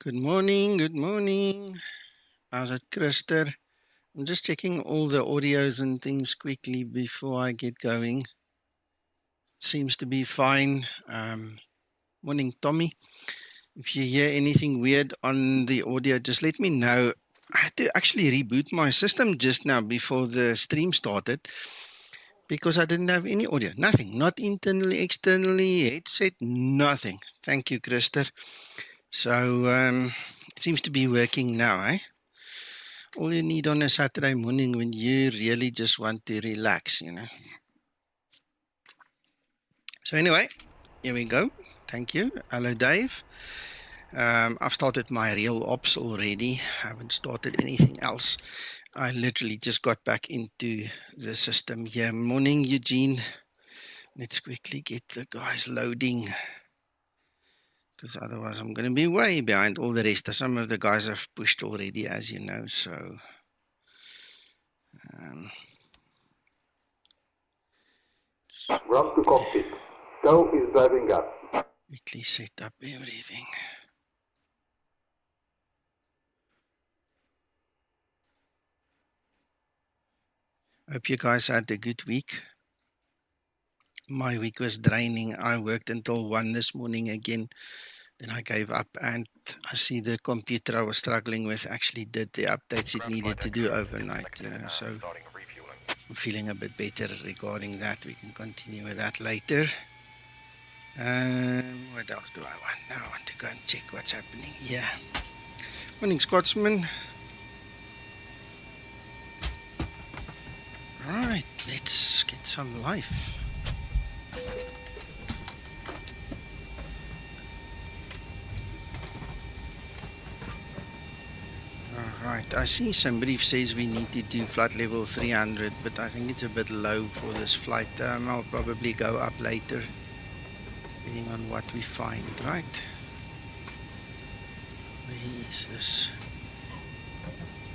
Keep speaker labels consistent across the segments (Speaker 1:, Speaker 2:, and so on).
Speaker 1: Good morning, good morning. How's it, Krister? I'm just checking all the audios and things quickly before I get going. Seems to be fine. Morning, Tommy. If you hear anything weird on the audio, just let me know. I had to actually reboot my system just now before the stream started because I didn't have any audio. Nothing. Not internally, externally, headset, nothing. Thank you, Krister. So, it seems to be working now, eh? All you need on a Saturday morning when you really just want to relax, you know. So anyway, here we go. Thank you. Hello, Dave. I've started my real ops already. I haven't started anything else. I literally just got back into the system here. Morning, Eugene. Let's quickly get the guys loading, because otherwise I'm going to be way behind all the rest. Some of the guys have pushed already, as you know, so...
Speaker 2: Run to cockpit. Go is driving up.
Speaker 1: Quickly set up everything. Hope you guys had a good week. My week was draining. I worked until 1 this morning again. Then I gave up, and I see the computer I was struggling with actually did the updates it needed to do overnight, you know, so I'm feeling a bit better regarding that. We can continue with that later. What else do I want? Now I want to go and check what's happening here. Morning, Scotsman. Right, let's get some life. Alright, I see somebody says we need to do flight level 300, but I think it's a bit low for this flight. I'll probably go up later, depending on what we find, right? Where is this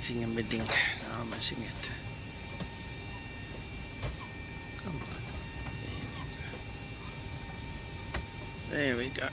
Speaker 1: thing-a-bidding? Now I'm missing it. Come on. There we go.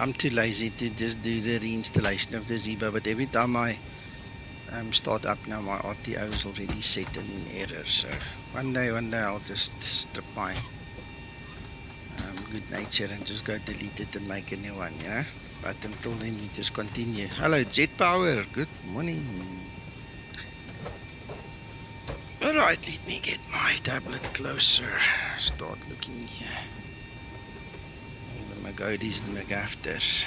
Speaker 1: I'm too lazy to just do the reinstallation of the Zibo, but every time I start up now, my RTO is already set and in error. So one day I'll just strip my good nature and just go delete it and make a new one, yeah? But until then, we just continue. Hello, Jet Power. Good morning. All right, let me get my tablet closer. Start looking here. Magodies and McAfters.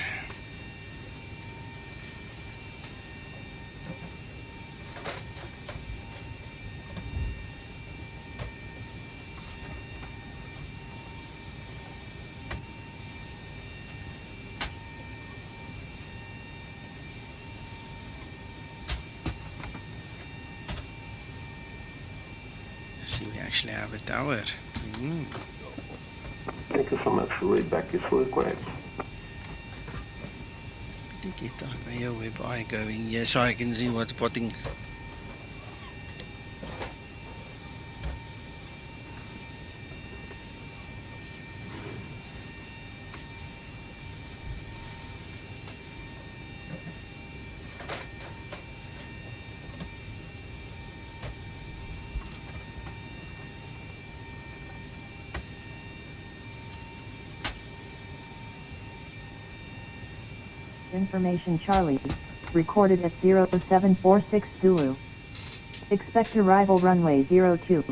Speaker 1: See, we actually have a tower.
Speaker 2: Thank you so much. Readback is fully correct.
Speaker 1: Did you get on your web eye going? Yes, so I can see what's potting.
Speaker 3: Information Charlie, recorded at 0746 Zulu. Expect arrival runway 02.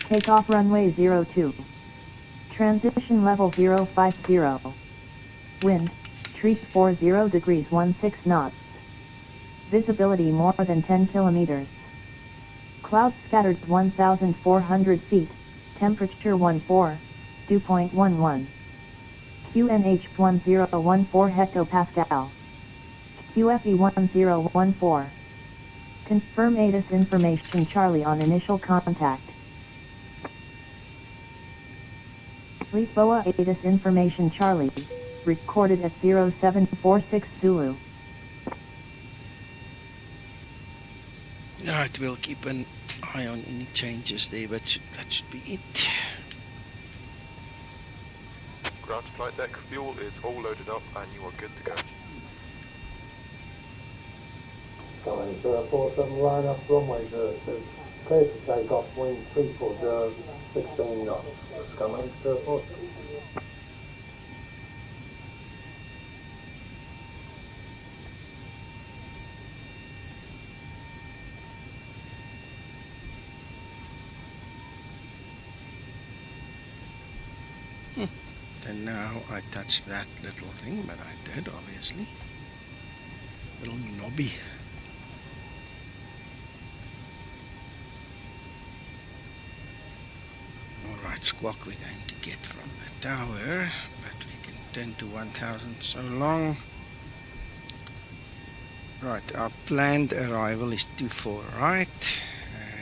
Speaker 3: Takeoff runway 02. Transition level 050. Wind, 340 degrees 16 knots. Visibility more than 10 kilometers. Clouds scattered 1,400 feet, temperature 14, dew point 11. QNH 1014 hectopascal. QFE 1014. Confirm ATIS information Charlie on initial contact. Lisboa ATIS information Charlie, recorded at 0746 Zulu.
Speaker 1: Alright, we'll keep an eye on any changes there, but that should be it.
Speaker 4: Ground flight deck, fuel is all loaded up and you are good to go.
Speaker 2: Coming 047 line up runway 02. Clear to take off, wind 340, 16 knots. Coming 047.
Speaker 1: And now I touched that little thing, but I did, obviously. Little knobby. Alright, squawk we're going to get from the tower, but we can turn to 1000 so long. Right, our planned arrival is 24 right,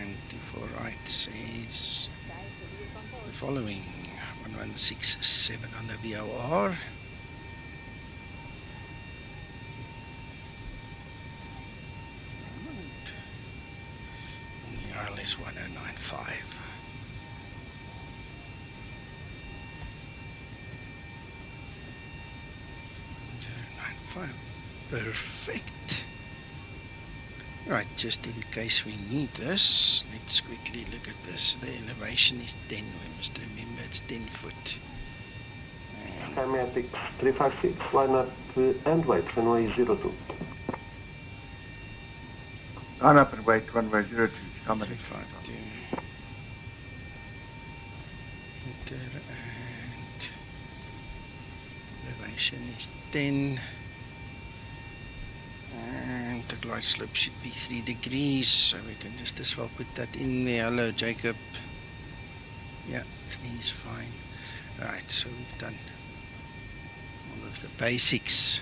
Speaker 1: and 24 right says the following. 1167 on the VOR. And the IL is 1095. 1095. Perfect. Right, just in case we need this, let's quickly look at this. The elevation is 10. We must remember it's 10 foot.
Speaker 5: Skymatix 356, line up and wait, runway 02.
Speaker 6: Line up and wait, runway 02, Skymatix
Speaker 1: 352. Enter and elevation is 10. And the glide slope should be 3 degrees, so we can just as well put that in there. Hello, Jacob. Yeah, 3 is fine. Alright, so we've done all of the basics.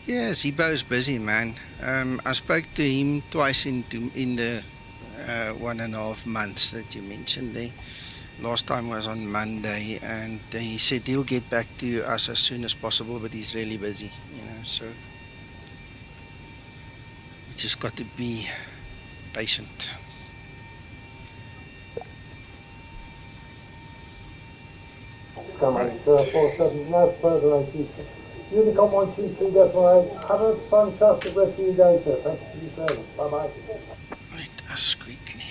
Speaker 1: Yeah, Zibo's busy, man. I spoke to him twice in the 1.5 months that you mentioned there. Last time was on Monday, and he said he'll get back to us as soon as possible, but he's really busy, you know, so we just got to be patient.
Speaker 2: Coming 047, no further ATC. Unicom 123.8, have a fantastic rest of your day, sir. Thank you for your service. Bye-bye.
Speaker 1: Let us quickly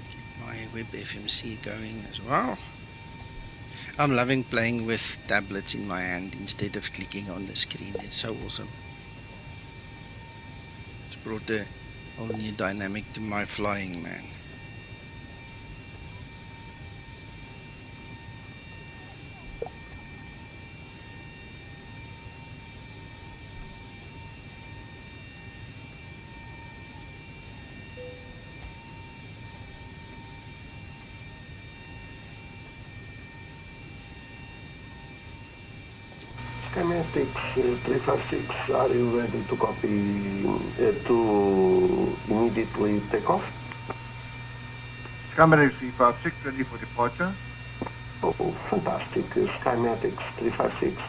Speaker 1: get my web FMC going as well. I'm loving playing with tablets in my hand instead of clicking on the screen. It's so awesome. It's brought a whole new dynamic to my flying, man.
Speaker 5: Skymatix 356, are you ready to copy, to immediately take off?
Speaker 6: Skymatix 356, ready for departure.
Speaker 5: Oh, fantastic. Skymatix 356,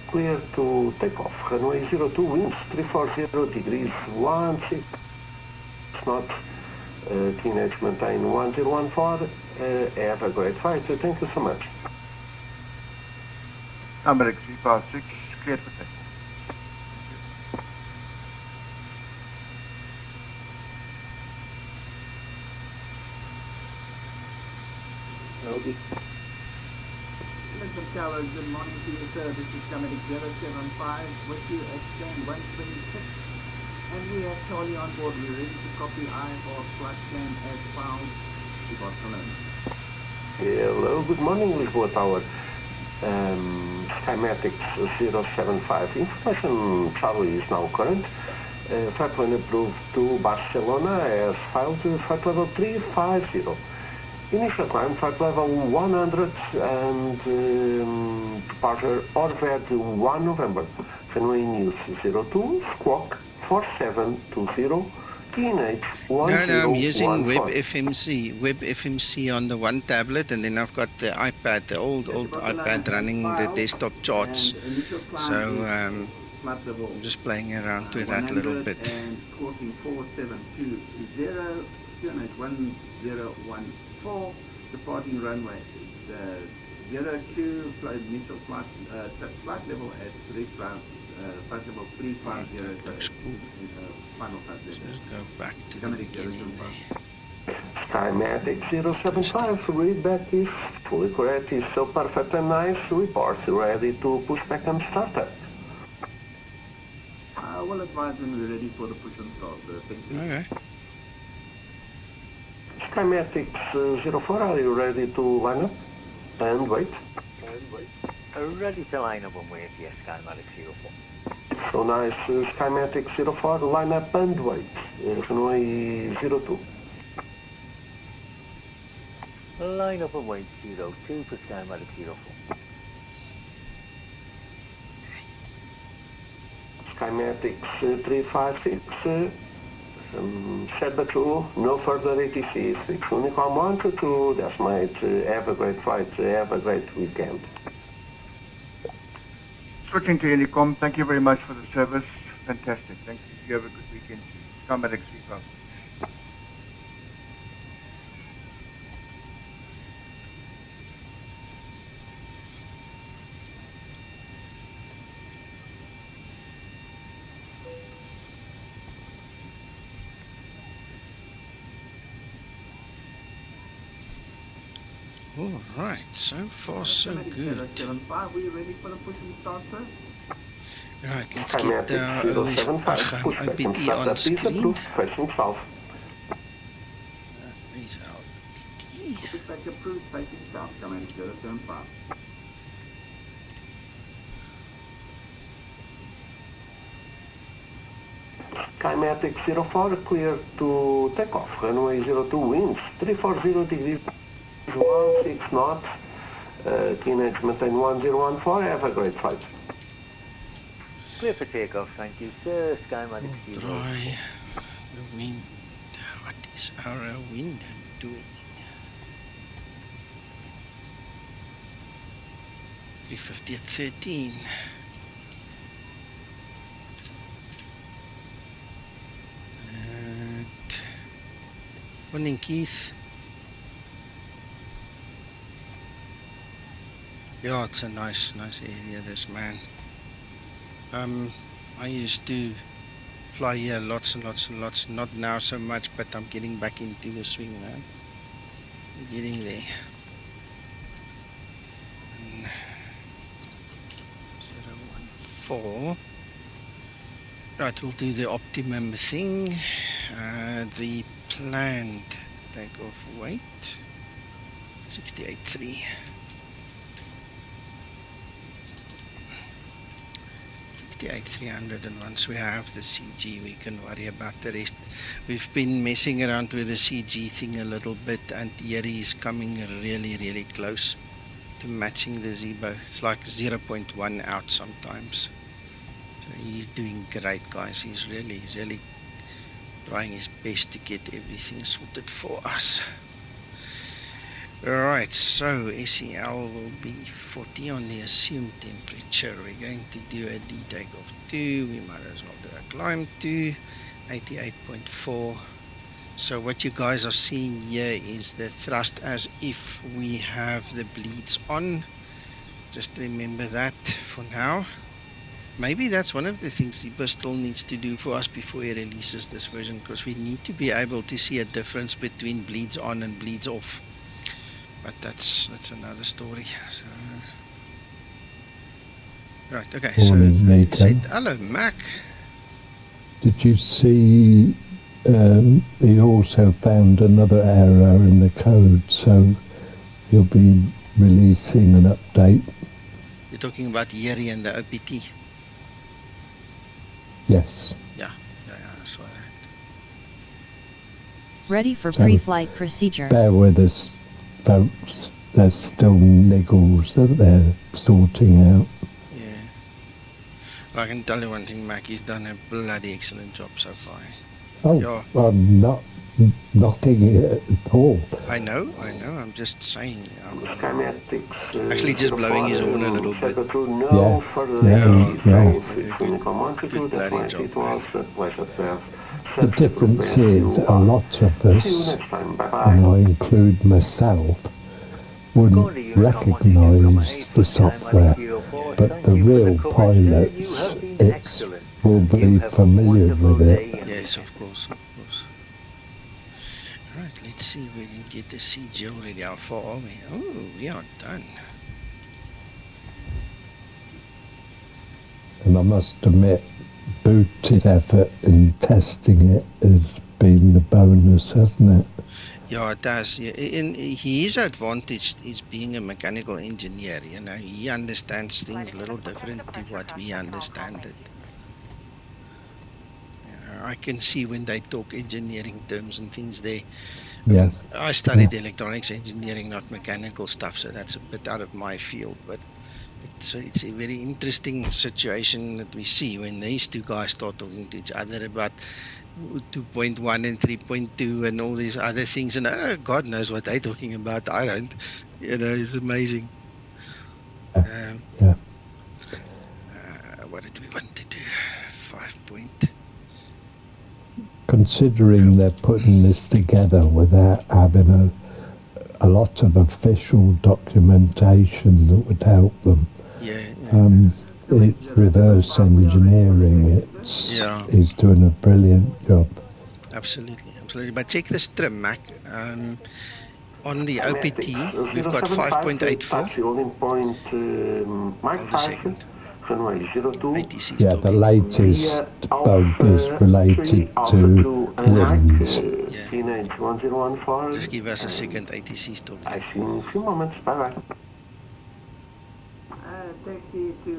Speaker 5: clear to take off. Runway 02, winds 340 degrees, 16 knots. Teenage maintain 1014. Have a great flight. Thank you so much.
Speaker 6: Skymatix 356, cleared for takeoff.
Speaker 7: Mr. Tower, good morning to you, sir. This is Skymatix 075 with you extend 126. And we have Charlie on board. We're ready to copy I-4 flight 10 as found to Barcelona.
Speaker 5: Hello, good morning, Lisbon Tower. Skymatix 075. Information Charlie is now current. Flight plan approved to Barcelona as filed flight level 350. Initial climb flight level 100 and departure ORVED 1 November. Runway news 02, squawk 4720, PNH 1014.
Speaker 1: No, I'm using WebFMC on the one tablet, and then I've got the iPad, the old iPad running the desktop charts. So I'm just playing around with that a little bit.
Speaker 7: And squawking 4720, QNH 1014, departing runway. The 02 initial flight level at flight level 350.
Speaker 1: Looks cool.
Speaker 7: Final flight level.
Speaker 1: Let's go back to the beginning there.
Speaker 5: Skymatix 075, readback is fully correct, is so perfect and nice, report ready to push back and starter.
Speaker 7: I will advise when we're ready for the push and start. Thank you.
Speaker 1: Okay.
Speaker 5: Skymatix 04, are you ready to line up and wait?
Speaker 8: Ready to line up and wait, yes, Skymatix 04.
Speaker 5: So nice, Skymatix 04, line up and wait, runway 02.
Speaker 8: Line up and wait 02 for Skymatix 04.
Speaker 5: Skymatix 356, set the crew, no further ATCs, fix Unicom 122, decimate, have a great flight, have a great weekend.
Speaker 6: Switching to Unicom, thank you very much for the service. Fantastic. Thank you. You have a good weekend. Skymatix V4.
Speaker 1: All right, so far so good.
Speaker 7: 75, we ready for the push and start, sir?
Speaker 1: Right, let's get OPT on screen.
Speaker 5: Facing south.
Speaker 1: There's our OPT.
Speaker 7: Pushback approved, facing south, coming 075.
Speaker 5: Skymatix 04, clear to takeoff. Runway 02 winds, 340 degrees, 16 knots. PNH maintain 1014, have a great flight.
Speaker 8: Clear for takeoff, thank you, sir. Skymatix 04.
Speaker 1: Try the wind. What is our wind doing? 350 at 13. Morning, Keith. Yeah, it's a nice area, this, man. I used to fly here lots and lots, not now so much, but I'm getting back into the swing, man. I'm getting there. 014. Right, we'll do the optimum thing. The planned takeoff weight 68.3. 68,300, and once we have the CG we can worry about the rest. We've been messing around with the CG thing a little bit, and Yeri is coming really close to matching the Zibo. It's like 0.1 out sometimes. So he's doing great, guys. He's really trying his best to get everything sorted for us. Alright, so SEL will be 40 on the assumed temperature. We're going to do a D takeoff 2. We might as well do a climb 2. 88.4. So what you guys are seeing here is the thrust as if we have the bleeds on. Just remember that for now. Maybe that's one of the things Zibo still needs to do for us before he releases this version, because we need to be able to see a difference between bleeds on and bleeds off. But that's another story. So, right, okay.
Speaker 9: Morning,
Speaker 1: so hello, Mac.
Speaker 9: Did you see he also found another error in the code, so he'll be releasing an update
Speaker 1: You're talking about Yeri and the OPT.
Speaker 9: Yes.
Speaker 1: Yeah, I saw that.
Speaker 3: Ready for
Speaker 9: So,
Speaker 3: pre-flight procedure.
Speaker 9: Bear with us, folks. There's still niggles that they're sorting out.
Speaker 1: Yeah. I can tell you one thing, Mac, he's done a bloody excellent job so far.
Speaker 9: Oh,
Speaker 1: Yeah.
Speaker 9: I'm not knocking it at all.
Speaker 1: I know, I'm just saying.
Speaker 5: Skymatix
Speaker 1: Actually just blowing his horn a little bit.
Speaker 5: No further
Speaker 1: Good bloody job, man.
Speaker 9: The difference is a lot of us, and I include myself, wouldn't recognise the software, but the real pilots will be familiar with it.
Speaker 1: Yes, of course. Right, let's see if we can get the CG already. How far are we? Oh, we are done.
Speaker 9: And I must admit, Booty's effort in testing it has been the bonus, hasn't it?
Speaker 1: Yeah, it does. Yeah. And his advantage is being a mechanical engineer. You know, he understands things a little different to what we understand it. I can see when they talk engineering terms and things there.
Speaker 9: Yes.
Speaker 1: I studied electronics engineering, not mechanical stuff, so that's a bit out of my field. But it's a very interesting situation that we see when these two guys start talking to each other about 2.1 and 3.2 and all these other things. And God knows what they're talking about. I don't. You know, it's amazing.
Speaker 9: Yeah.
Speaker 1: What did we want to do? 5 point.
Speaker 9: Considering they're putting this together without having a lot of official documentation that would help them. It's reverse engineering. He's doing a brilliant job.
Speaker 1: Absolutely. But check this trim, Mac. On the OPT, we've got 5.84. Hold a second.
Speaker 9: Yeah, the latest bug is related to winds.
Speaker 1: Just give us a second, ATC is talking.
Speaker 5: I see you in a few moments. Bye-bye.
Speaker 7: Taxi to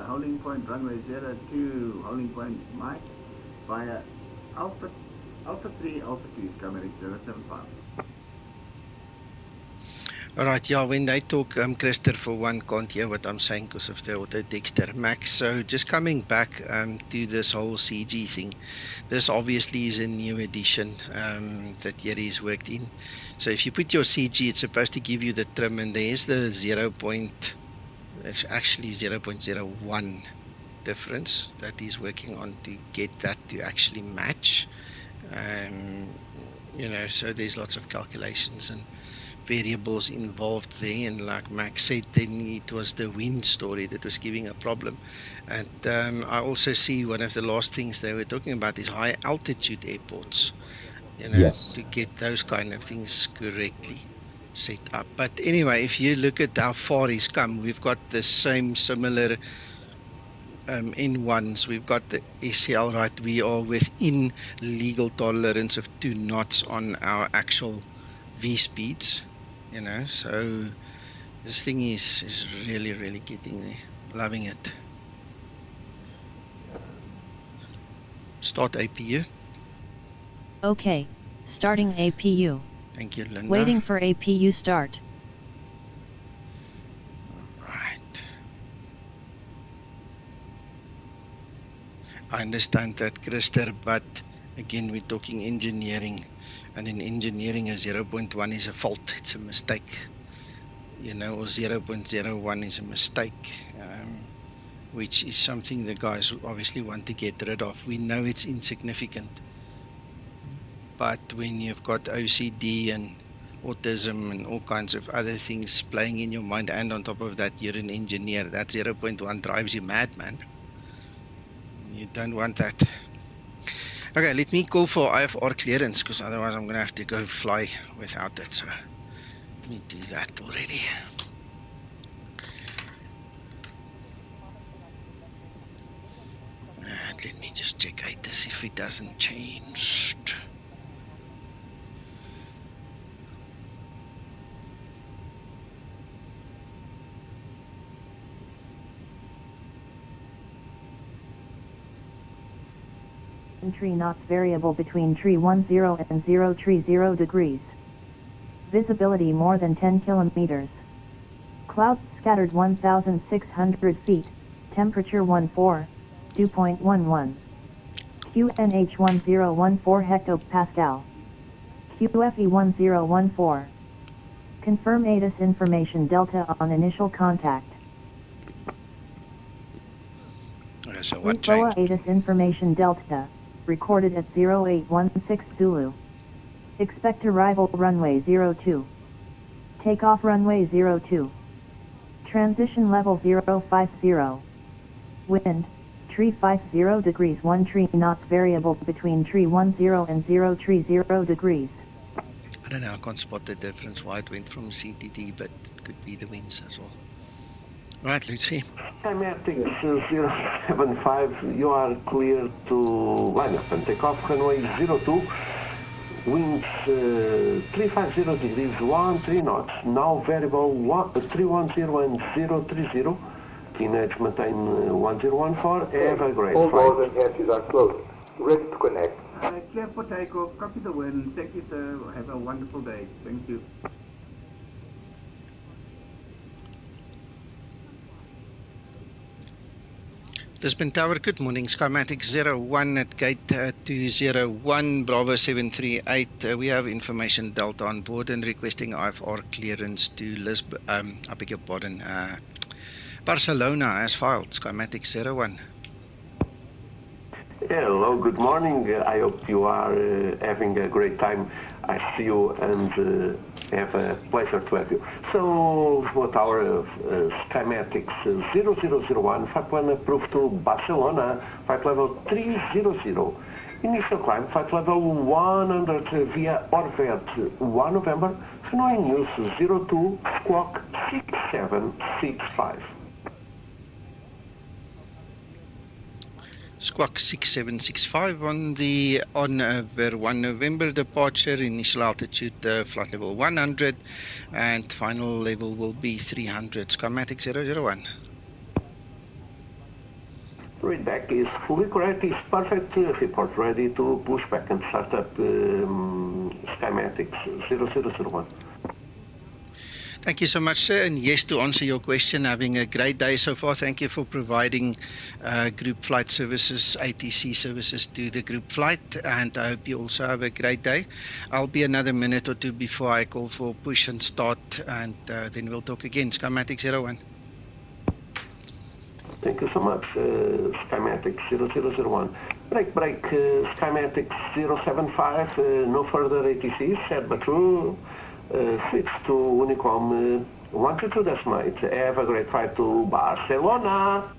Speaker 7: holding point runway 02, holding point Mike, via Alpha 3, Alpha 2, Skymatix 075.
Speaker 1: Alright, yeah, when they talk, Christopher one can't hear what I'm saying because of the auto texter. Max, so just coming back to this whole CG thing, this obviously is a new edition that Yeri's worked in. So if you put your CG, it's supposed to give you the trim, and there's the it's actually 0.01 difference that he's working on to get that to actually match. You know, so there's lots of calculations and variables involved there, and like Max said, then it was the wind story that was giving a problem. And I also see one of the last things they were talking about is high altitude airports, you know, to get those kind of things correctly set up. But anyway, if you look at how far he's come, we've got the similar N1s, we've got the SCL, right? We are within legal tolerance of 2 knots on our actual V speeds, you know, so this thing is really getting there. Loving it. Start APU.
Speaker 3: Okay, starting APU.
Speaker 1: Thank you, Linda.
Speaker 3: Waiting for APU start.
Speaker 1: Alright. I understand that, Christer, but again, we're talking engineering. And in engineering, a 0.1 is a fault, it's a mistake. You know, or 0.01 is a mistake, which is something the guys obviously want to get rid of. We know it's insignificant, but when you've got OCD and autism and all kinds of other things playing in your mind, and on top of that, you're an engineer, that 0.1 drives you mad, man. You don't want that. Okay, let me call for IFR clearance, because otherwise I'm going to have to go fly without it. So let me do that already. And let me just check ATIS if it doesn't change.
Speaker 10: tree knots variable between tree 10 and 030 degrees. Visibility more than 10 kilometers. Clouds scattered 1,600 feet, temperature 14, dew point 11. QNH 1014 hectopascal. QFE 1014. Confirm ATIS information delta on initial contact.
Speaker 1: So what
Speaker 10: FOA
Speaker 1: changed?
Speaker 10: ATIS information delta, recorded at 0816 Zulu. Expect arrival runway 02. Takeoff runway 02. Transition level 050. Wind, tree 50 degrees 1 tree knots variable between tree 10 and 030 degrees.
Speaker 1: I don't know, I can't spot the difference why it went from CTD, but it could be the winds as well. Right, let's see.
Speaker 5: Skymatix 075, you are clear to line up and take off runway 02. Winds 350 degrees, 13 knots, now variable 310 and 030. PINAR maintain 1014, have a great
Speaker 2: All
Speaker 5: flight.
Speaker 2: doors and hatches are closed. Ready to connect.
Speaker 7: Clear for takeoff, copy the wind. Thank you, sir. Have a wonderful day. Thank you.
Speaker 1: Lisbon Tower, good morning. Skymatix 01 at gate 201, Bravo 738. We have information Delta on board and requesting IFR clearance to Lisbon, I beg your pardon, Barcelona as filed. Skymatix 01.
Speaker 5: Hello, good morning. I hope you are having a great time. I see you and have a pleasure to have you. So, what our Skymatix 0001, flight plan approved to Barcelona, flight level 300. Initial climb, flight level 100 via ORVED 1 November, Hanoi News 02, squawk 6765.
Speaker 1: Squawk 6765 on over 1 November departure, initial altitude flight level 100 and final level will be 300. Skymatix 001.
Speaker 5: Readback is fully correct, is perfect. Report ready to push back and start up Skymatix 0001.
Speaker 1: Thank you so much, sir. And yes, to answer your question, having a great day so far. Thank you for providing group flight services, ATC services to the group flight. And I hope you also have a great day. I'll be another minute or two before I call for push and start. And then we'll talk again. Skymatix 01.
Speaker 5: Thank you so much, Skymatix 0001. Break, Skymatix 075, no further ATCs, sad but true. Switch to Unicom 122 decimate. Have a great flight to Barcelona.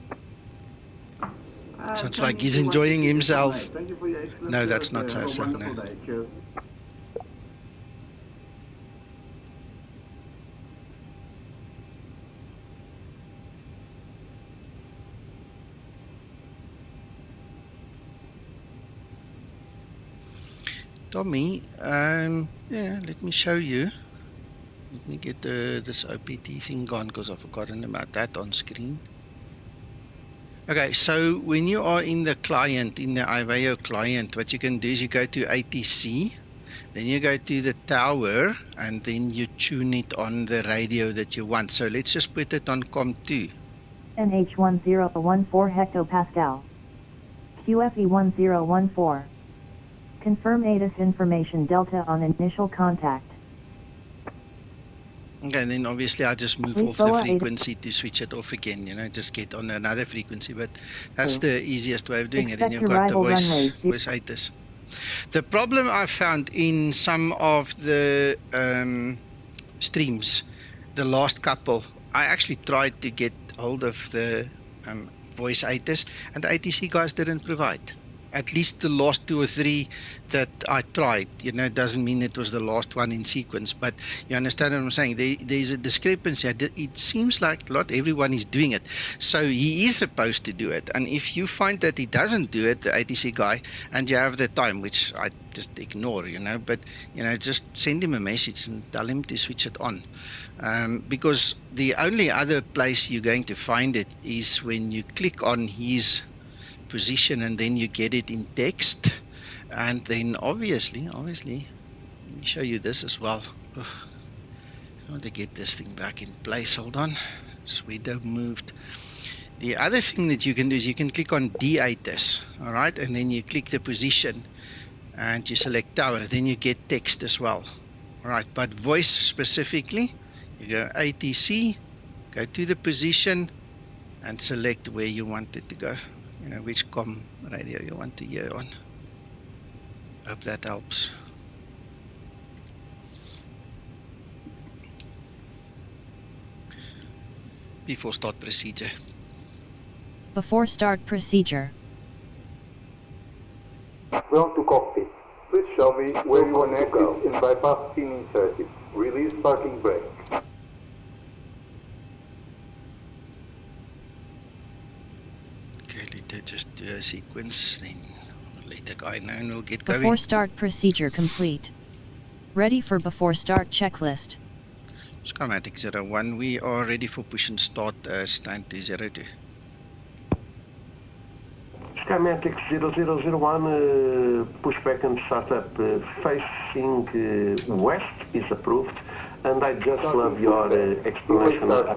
Speaker 1: Sounds like he's enjoying himself.
Speaker 7: Thank you for your excellent
Speaker 1: No, that's
Speaker 7: service.
Speaker 1: not
Speaker 7: Have a
Speaker 1: so,
Speaker 7: wonderful
Speaker 1: no.
Speaker 7: day. Cheers.
Speaker 1: Tommy, yeah, let me show you. Let me get this OPT thing gone because I've forgotten about that on screen. Okay, so when you are in the client, in the Iveo client, what you can do is you go to ATC, then you go to the tower, and then you tune it on the radio that you want. So let's just put it on COM2.
Speaker 10: NH 1014 hectopascal. QFE 1014. Confirm ATIS information delta on initial contact.
Speaker 1: Okay, and then obviously I just move off the frequency to switch it off again, you know, just get on another frequency, but that's the easiest way of doing it. Then you've got the voice ATIS. The problem I found in some of the streams, the last couple, I actually tried to get hold of the voice ATIS, and the ATC guys didn't provide. At least the last 2 or 3 that I tried, you know, it doesn't mean it was the last one in sequence, but you understand what I'm saying? There's a discrepancy. It seems like not everyone is doing it. So he is supposed to do it. And if you find that he doesn't do it, the ATC guy, and you have the time, which I just ignore, you know, but, you know, just send him a message and tell him to switch it on. Because the only other place you're going to find it is when you click on his position, and then you get it in text. And then obviously, let me show you this as well. Ugh, I want to get this thing back in place. Hold on. This window moved. The other thing that you can do is you can click on D8 all right, and then you click the position and you select tower, then you get text as well. All right, but voice specifically, you go ATC, go to the position and select where you want it to go, which COM radio you want to hear on. Hope that helps. Before start procedure.
Speaker 3: Before start procedure.
Speaker 11: Ground to cockpit. Please show me where you want to go in bypass pin inserted. Release parking brake.
Speaker 1: Okay, later just do a sequence, then let the guy know and we'll get going.
Speaker 3: Before start procedure complete. Ready for before start checklist.
Speaker 1: Skymatix 01, we are ready for push and start, stand to 02.
Speaker 5: Skymatix 0001, pushback and startup facing west is approved, and I just love your explanation about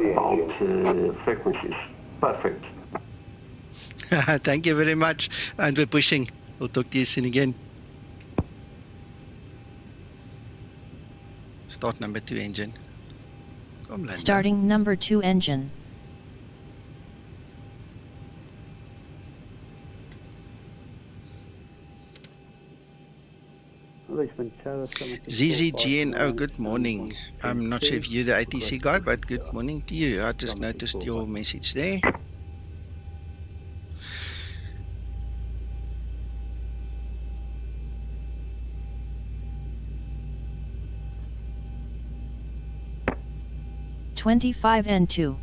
Speaker 5: frequencies. Perfect.
Speaker 1: Thank you very much, and we're pushing. We'll talk to you soon again. Start number 2 engine. Come, Linda.
Speaker 3: Starting number 2 engine.
Speaker 1: ZZGNO, good morning. I'm not sure if you're the ATC guy, but good morning to you. I just noticed your message there.
Speaker 3: N2.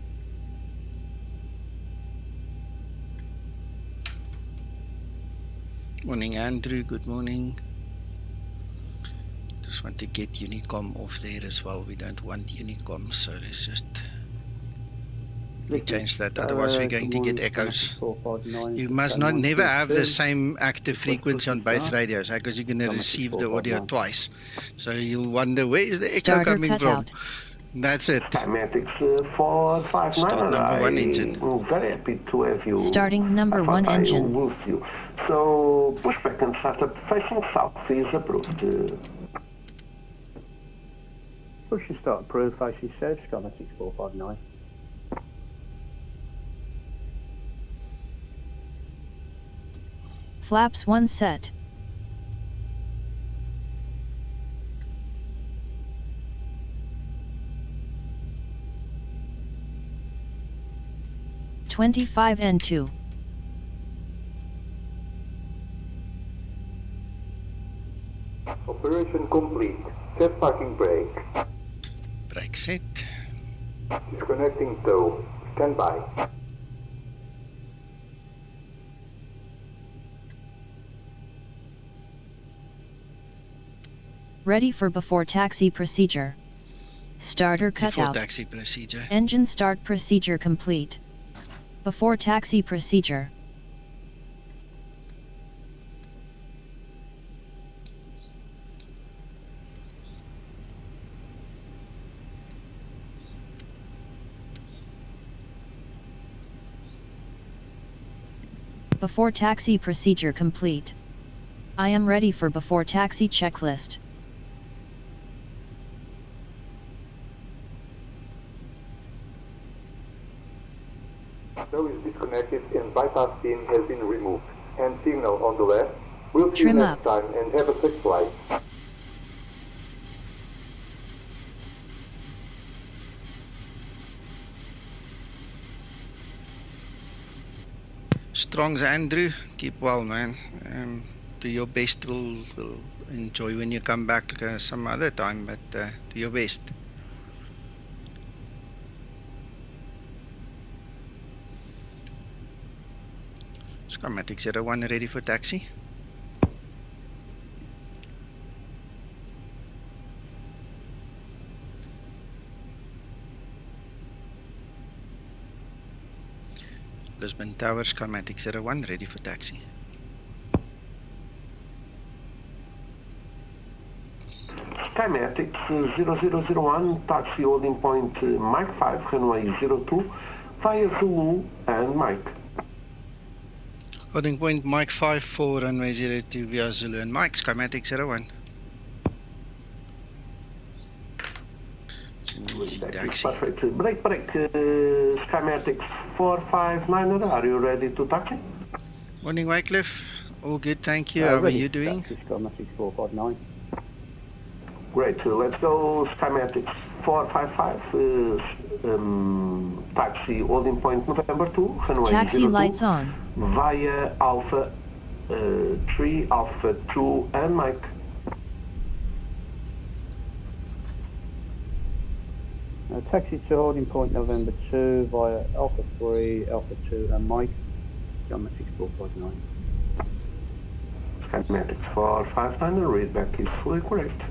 Speaker 1: Morning, Andrew. Good morning. Just want to get Unicom off there as well. We don't want Unicom, so let's just change that. Otherwise, we're going to get echoes. You must never have the same active frequency on both radios, because you're going to receive the audio twice. So you'll wonder, where is the echo coming from? That's it.
Speaker 5: Skymatix 459.
Speaker 1: Start number 1 engine.
Speaker 5: I'm very happy to have you.
Speaker 3: Starting number 1 engine.
Speaker 5: With you. So pushback and startup facing south is approved.
Speaker 12: Push and start approved, facing south, Skymatix 459.
Speaker 3: Flaps 1 set. N2.
Speaker 11: Operation complete. Set parking brake.
Speaker 1: Brake set.
Speaker 11: Disconnecting tow. Stand by.
Speaker 3: Ready for before taxi procedure. Starter cutout.
Speaker 1: Before taxi procedure.
Speaker 3: Engine start procedure complete. Before taxi procedure. Before taxi procedure complete. I am ready for before taxi checklist.
Speaker 11: Tow is disconnected and bypass pin has been removed. And signal on the left. We'll see you
Speaker 3: Trim
Speaker 11: next
Speaker 3: up.
Speaker 11: time and have a safe flight.
Speaker 1: Strongs, Andrew. Keep well, man. Do your best. We'll enjoy when you come back some other time, but do your best. Skymatix 01 ready for taxi. Lisbon Tower, Skymatix 01, ready for taxi.
Speaker 5: Skymatix 0001, taxi holding point Mike 5, runway 02, via Zulu and Mike.
Speaker 1: Holding point Mike 5 for runway 02 via Zulu and Mike, Skymatix 01. It's an easy taxi.
Speaker 5: Perfect. Break, Skymatix 459, are you ready to taxi?
Speaker 1: Morning, Wycliffe. All good, thank you. How are you doing?
Speaker 12: Skymatix 459.
Speaker 5: Great, let's go Skymatix 455, taxi holding point November 2, runway
Speaker 3: taxi
Speaker 5: 02,
Speaker 3: lights on.
Speaker 5: via Alpha 3, Alpha 2 and Mike.
Speaker 12: Taxi to holding point November 2 via Alpha 3, Alpha 2 and Mike. Skymatix 459.
Speaker 5: Skymatix 459, the readback is fully correct.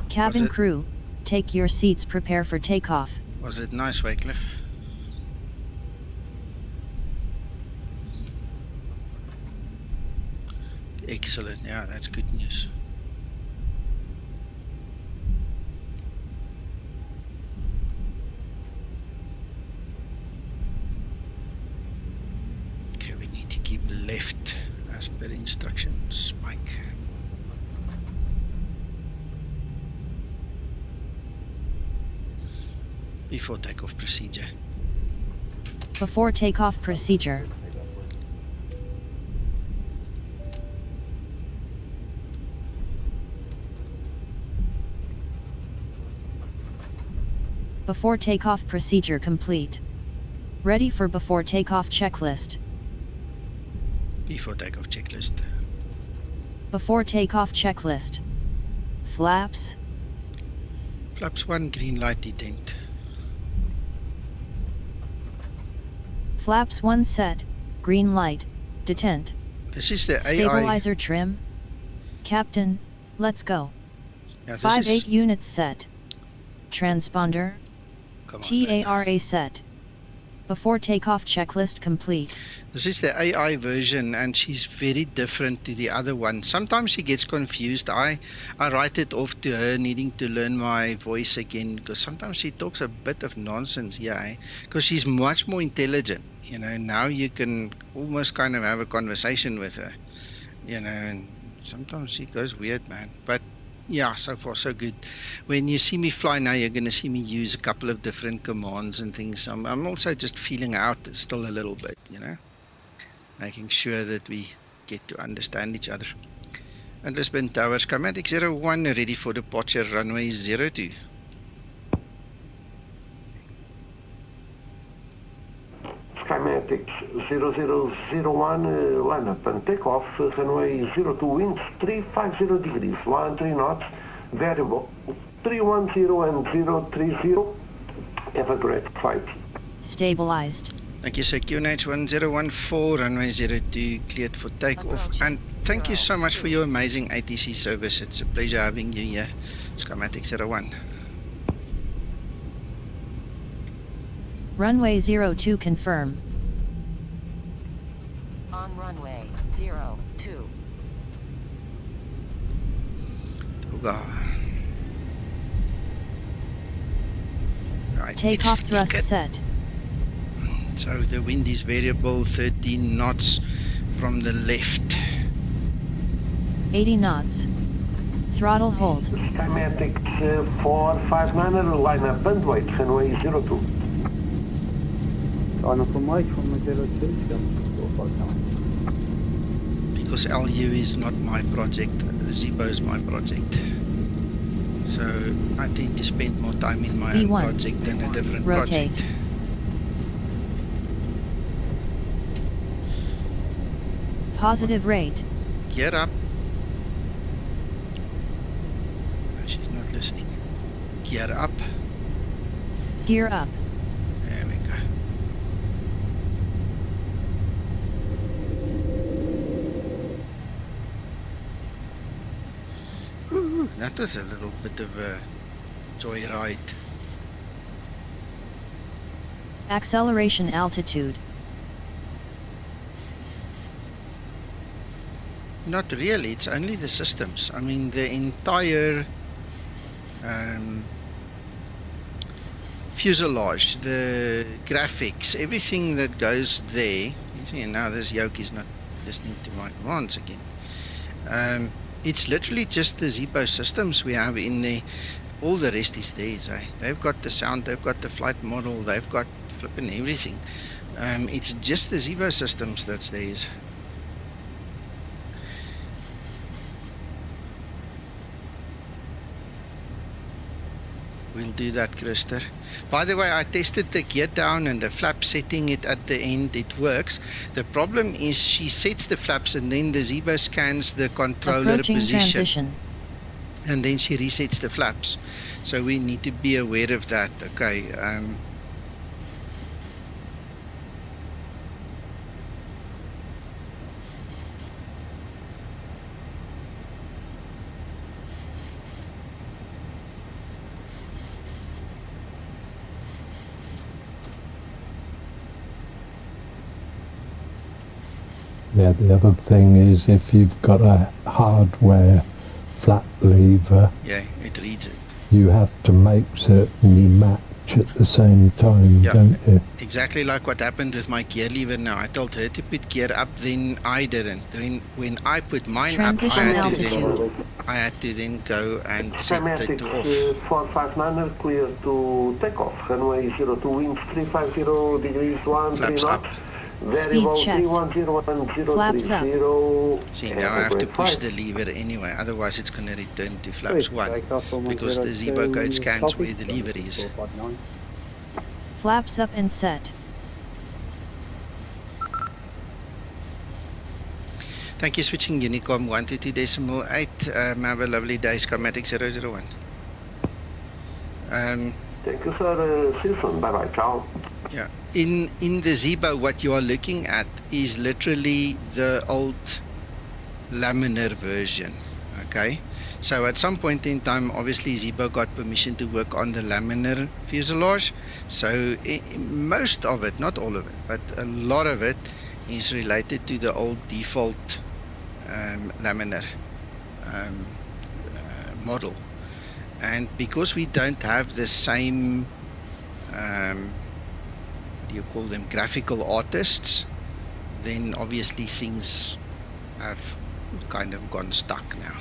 Speaker 3: Cabin crew, take your seats, prepare for takeoff.
Speaker 1: Was it nice, Wycliffe? Excellent, yeah, that's good news. Okay, we need to keep left as per instructions, Mike. Before takeoff procedure.
Speaker 3: Before takeoff procedure. Before takeoff procedure complete. Ready for before takeoff checklist.
Speaker 1: Before takeoff checklist.
Speaker 3: Before takeoff checklist. Flaps.
Speaker 1: Flaps 1, green light detent.
Speaker 3: Flaps 1 set, green light, detent.
Speaker 1: This is the
Speaker 3: Stabilizer
Speaker 1: AI.
Speaker 3: trim. Captain, let's go.
Speaker 1: Yeah,
Speaker 3: 5-8 units set. Transponder. TARA set. Before takeoff checklist complete.
Speaker 1: This is the AI version and she's very different to the other one. Sometimes she gets confused. I write it off to her needing to learn my voice again because sometimes she talks a bit of nonsense, yeah, because she's much more intelligent. You know, now you can almost kind of have a conversation with her, you know, and sometimes she goes weird, man. But yeah, so far so good. When you see me fly now, you're going to see me use a couple of different commands and things. I'm also just feeling out still a little bit, you know, making sure that we get to understand each other. And Lisbon Tower, Skymatix 01, ready for departure, runway 02.
Speaker 5: Skymatix 0001, line up and takeoff, runway 02, winds 350 degrees, 13 knots, variable 310 and 030. Have a great flight.
Speaker 3: Stabilized.
Speaker 1: Thank you, sir. QNH 1014, runway 02, cleared for takeoff. And thank you so much for your amazing ATC service. It's a pleasure having you here, Skymatix 01.
Speaker 3: Runway 02 confirm.
Speaker 13: On runway 02.
Speaker 1: Right,
Speaker 3: takeoff thrust set.
Speaker 1: So the wind is variable, 13 knots from the left.
Speaker 3: 80 knots. Throttle hold.
Speaker 5: Skymatix 459, line up and wait, runway 02.
Speaker 12: Line up and wait, runway 02, 459.
Speaker 1: Because LU is not my project, Zibo is my project. So I tend to spend more time in my own project than a different project.
Speaker 3: Positive rate.
Speaker 1: Gear up. No, she's not listening. Gear up.
Speaker 3: Gear up.
Speaker 1: There we go. that was a little bit of a joyride.
Speaker 3: Acceleration altitude.
Speaker 1: Not really, it's only the systems. I mean, the entire fuselage, the graphics, everything that goes there. You see, now this yoke is not listening to my commands again. It's literally just the Zibo systems we have in there. All the rest is theirs. They've got the sound, they've got the flight model, they've got flipping everything. It's just the Zibo systems that's theirs. We'll do that, Krister. By the way, I tested the gear down and the flap setting it at the end. It works. The problem is she sets the flaps and then the Zibo scans the controller position.
Speaker 3: Transition.
Speaker 1: And then she resets the flaps. So we need to be aware of that. Okay.
Speaker 9: Yeah, the other thing is if you've got a hardware flap lever,
Speaker 1: yeah, it reads it.
Speaker 9: You have to make certain you match at the same time, don't you?
Speaker 1: Exactly like what happened with my gear lever now. I told her to put gear up, then I didn't. Then when I put mine up, I had to then go and set it off.
Speaker 5: Skymatix 459 clear to takeoff. Runway 02 winds 350 degrees 13 knots.
Speaker 3: Speed checked. Flaps up.
Speaker 1: See, now I have to push the lever anyway, otherwise it's going to return to flaps 1, because the Zibo code scans where the lever is.
Speaker 3: Flaps up and set.
Speaker 1: Thank you, switching Unicom 122.8. Have a lovely day, Skymatix 001.
Speaker 5: Thank you, sir. See you soon. Bye-bye. Ciao.
Speaker 1: Yeah. In the Zibo, what you are looking at is literally the old laminar version. Okay, so at some point in time, obviously Zibo got permission to work on the laminar fuselage. So most of it, not all of it, but a lot of it is related to the old default laminar model. And because we don't have the same you call them graphical artists, then obviously things have kind of gone stuck now.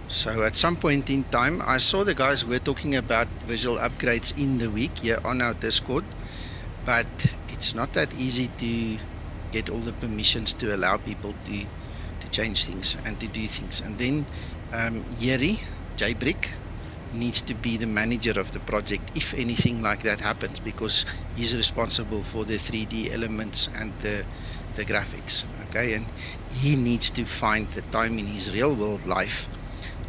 Speaker 1: So at some point in time, I saw the guys were talking about visual upgrades in the week here on our Discord, but it's not that easy to get all the permissions to allow people to change things and to do things. And then JBrik needs to be the manager of the project if anything like that happens, because he's responsible for the 3D elements and the graphics. Okay, and he needs to find the time in his real world life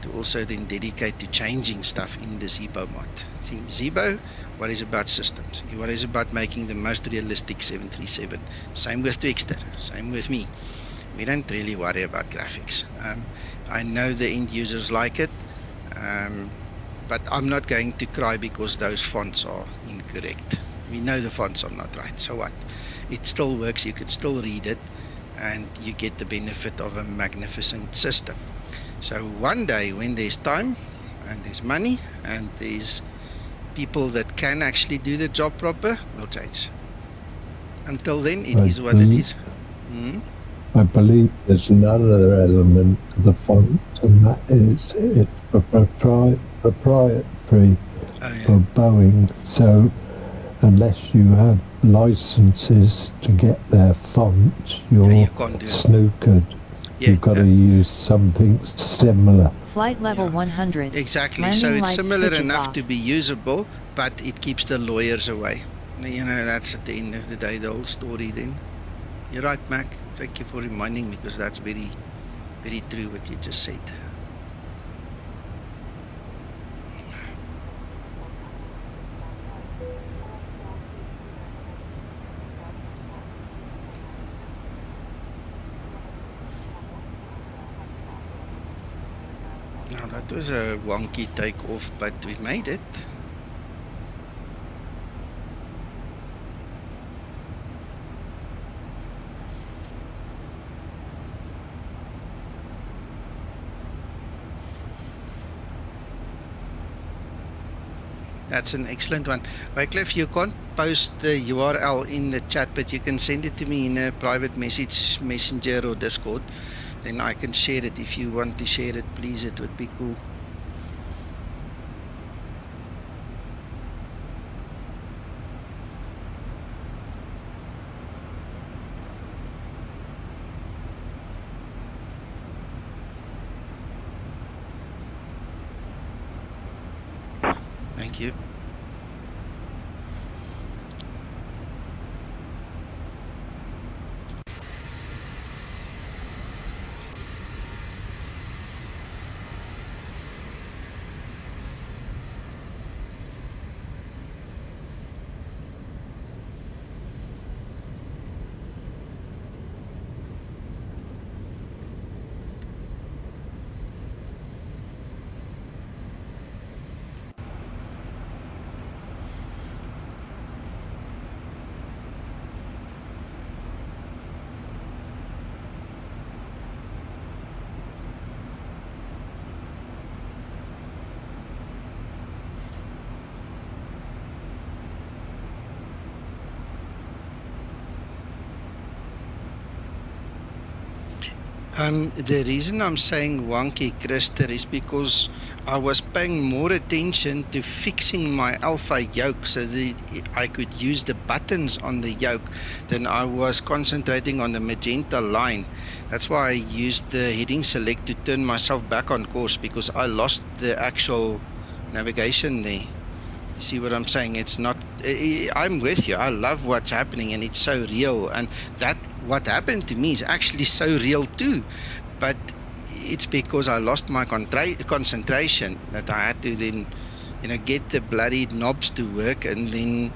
Speaker 1: to also then dedicate to changing stuff in the Zibomod. See, Zibo worries about systems. He worries about making the most realistic 737. Same with Twixter, same with me. We don't really worry about graphics. I know the end users like it, but I'm not going to cry because those fonts are incorrect. We know the fonts are not right, so what? It still works, you can still read it, and you get the benefit of a magnificent system. So one day when there's time, and there's money, and there's people that can actually do the job proper, we'll change. Until then, it is what it is.
Speaker 9: I believe there's another element to the font, and that is it's proprietary for Boeing. So unless you have licenses to get their font, you're snookered. You've got to use something similar.
Speaker 3: Flight level 100.
Speaker 1: Exactly.
Speaker 3: Landing
Speaker 1: so it's
Speaker 3: lights
Speaker 1: similar
Speaker 3: switches
Speaker 1: enough
Speaker 3: off.
Speaker 1: to be usable, but it keeps the lawyers away. You know, that's at the end of the day the whole story then. You're right, Mac. Thank you for reminding me, because that's very, very true what you just said. Well, that was a wonky takeoff, but we made it. That's an excellent one. Wycliffe, you can't post the URL in the chat, but you can send it to me in a private message, messenger or Discord. Then I can share it. If you want to share it, please, it would be cool. Thank you. The reason I'm saying wonky, Christer, is because I was paying more attention to fixing my alpha yoke so that I could use the buttons on the yoke than I was concentrating on the magenta line. That's why I used the heading select to turn myself back on course, because I lost the actual navigation there. You see what I'm saying? It's not, I'm with you. I love what's happening and it's so real, and that what happened to me is actually so real too, but it's because I lost my concentration that I had to then, get the bloody knobs to work, and then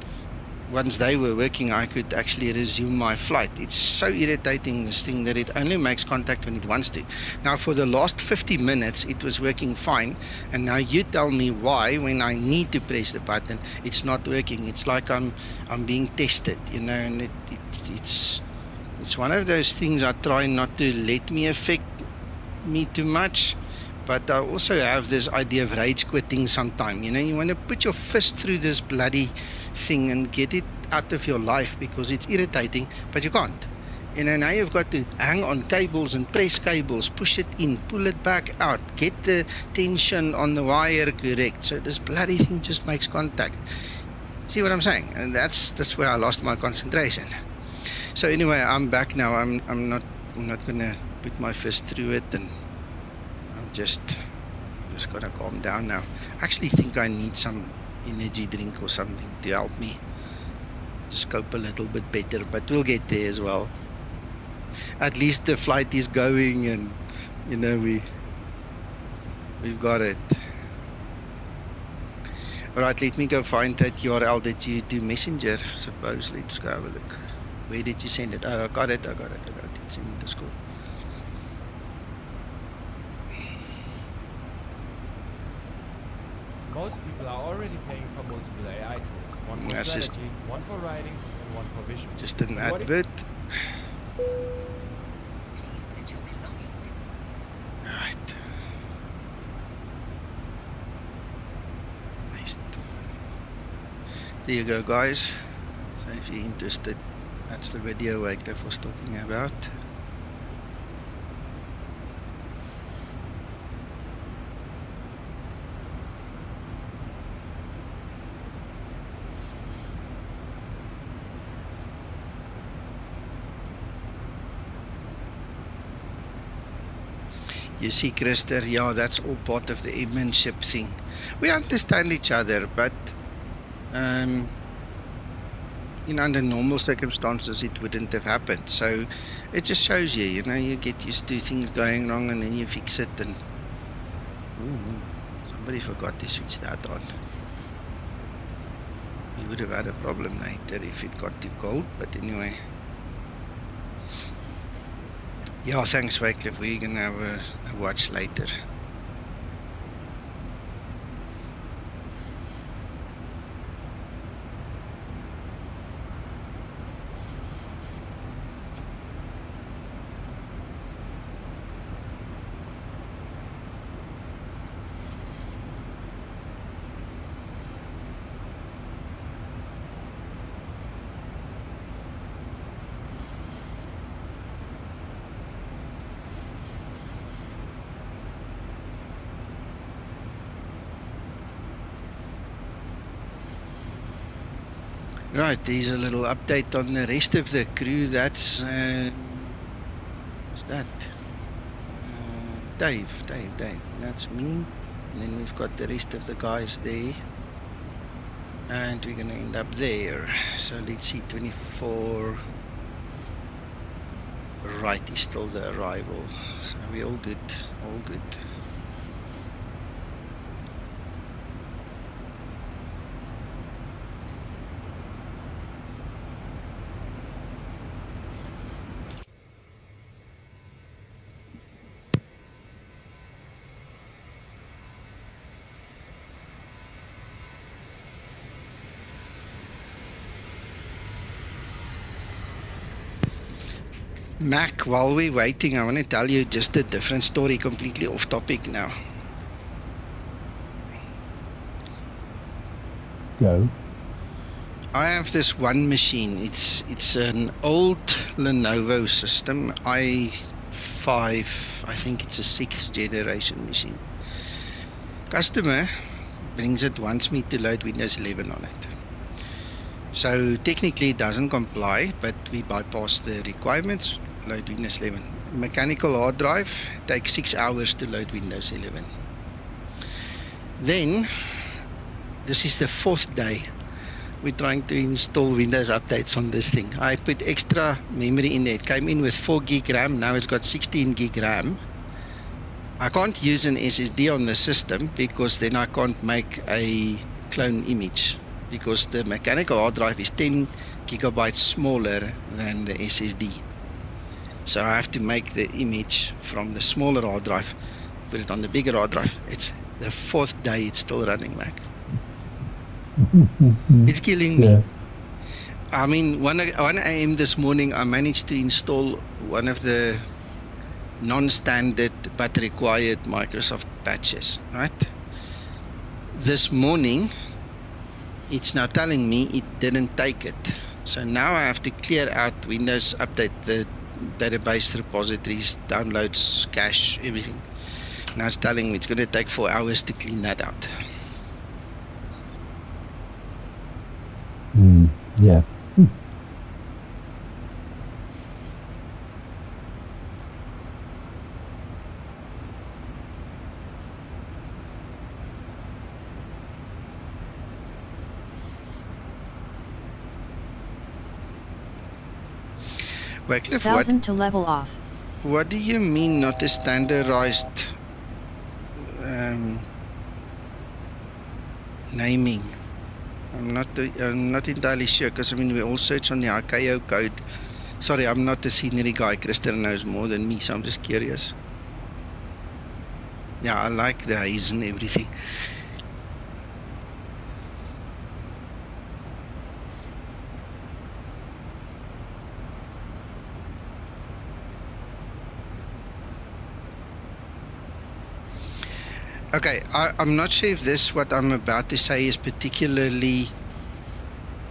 Speaker 1: once they were working, I could actually resume my flight. It's so irritating, this thing, that it only makes contact when it wants to. Now, for the last 50 minutes, it was working fine, and now you tell me why, when I need to press the button, it's not working. It's like I'm being tested, and it's one of those things I try not to let me affect me too much, but I also have this idea of rage quitting sometime. You want to put your fist through this bloody thing and get it out of your life because it's irritating, but you can't. Now you've got to hang on cables and press cables, push it in, pull it back out, get the tension on the wire correct, so this bloody thing just makes contact. See what I'm saying? And that's where I lost my concentration. So anyway, I'm back now. I'm not gonna put my fist through it, and I'm just gonna calm down now. I actually think I need some energy drink or something to help me just cope a little bit better, but we'll get there as well. At least the flight is going, and we've got it. Alright, let me go find that URL that you do Messenger, I suppose. Let's go have a look. Where did you send it? Oh, I got it. It's in Discord.
Speaker 14: Most people are already paying for multiple AI tools. One for strategy, one for writing, and one for visual.
Speaker 1: Just an advert. Alright. Nice. There you go, guys. So if you're interested, that's the video Wycliffe was talking about. You see, Christer, yeah, that's all part of the adminship thing. We understand each other, but under normal circumstances it wouldn't have happened. So it just shows you, you get used to things going wrong and then you fix it, and somebody forgot to switch that on. We would have had a problem later if it got too cold, but anyway. Yeah, thanks, Wycliffe. We're gonna have a watch later. Right, there's a little update on the rest of the crew. That's what's that? Dave. That's me. And then we've got the rest of the guys there. And we're gonna end up there. So let's see, 24 right is still the arrival. So we're all good, all good. Mac, while we're waiting, I want to tell you just a different story, completely off topic now.
Speaker 9: Go.
Speaker 1: I have this one machine. It's an old Lenovo system, i5, I think it's a 6th generation machine. Customer brings it, wants me to load Windows 11 on it. So technically it doesn't comply, but we bypass the requirements. Load Windows 11. Mechanical hard drive takes 6 hours to load Windows 11. Then, this is the 4th day we're trying to install Windows updates on this thing. I put extra memory in there. It came in with 4 gig RAM, now it's got 16 gig RAM. I can't use an SSD on the system because then I can't make a clone image, because the mechanical hard drive is 10 gigabytes smaller than the SSD. So I have to make the image from the smaller hard drive, put it on the bigger hard drive. It's the 4th day it's still running, Mac. It's killing me. I mean, 1 a.m. this morning, I managed to install one of the non-standard but required Microsoft patches, right? This morning, it's now telling me it didn't take it. So now I have to clear out Windows Update, the database repositories, downloads, cache, everything. Now it's telling me it's going to take 4 hours to clean that out.
Speaker 9: Yeah.
Speaker 1: Wycliffe,
Speaker 3: 1000 to level off.
Speaker 1: What do you mean not a standardized naming? I'm not entirely sure, because I mean we all search on the ICAO code. Sorry, I'm not the scenery guy. Christel knows more than me, so I'm just curious. Yeah, I like the haze and everything. Okay, I'm not sure if this, what I'm about to say, is particularly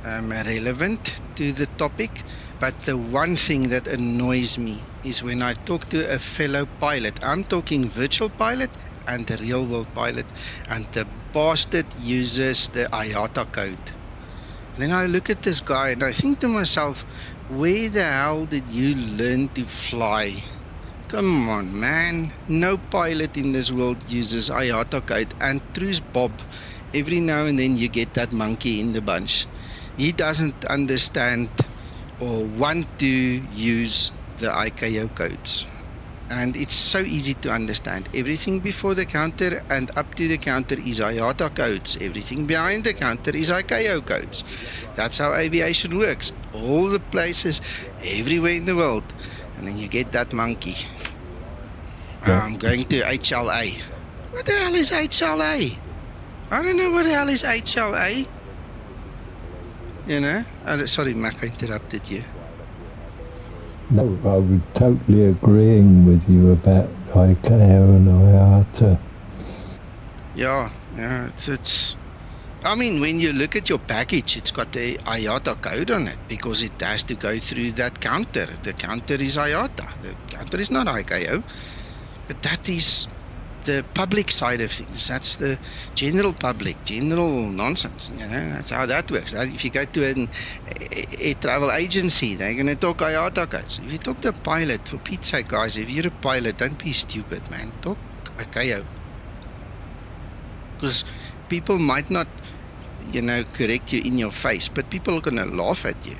Speaker 1: relevant to the topic, but the one thing that annoys me is when I talk to a fellow pilot. I'm talking virtual pilot and the real world pilot, and the bastard uses the IATA code. Then I look at this guy and I think to myself, where the hell did you learn to fly? Come on, man. No pilot in this world uses IATA code. And truth Bob, every now and then you get that monkey in the bunch. He doesn't understand or want to use the ICAO codes. And it's so easy to understand. Everything before the counter and up to the counter is IATA codes. Everything behind the counter is ICAO codes. That's how aviation works. All the places, everywhere in the world. And then you get that monkey. I'm going to HLA. What the hell is HLA? I don't know what the hell is HLA. You know? Sorry, Mac, I interrupted you.
Speaker 9: No, I was totally agreeing with you about ICAO and IATA.
Speaker 1: Yeah, it's... I mean, when you look at your package, it's got the IATA code on it because it has to go through that counter. The counter is IATA. The counter is not ICAO. But that is the public side of things. That's the general public, general nonsense. You know, that's how that works. If you go to an air travel agency, they're going to talk IATA codes. If you talk to a pilot, for Pete's sake, guys, if you're a pilot, don't be stupid, man. Talk ICAO. Because people might not, you know, correct you in your face, but people are going to laugh at you.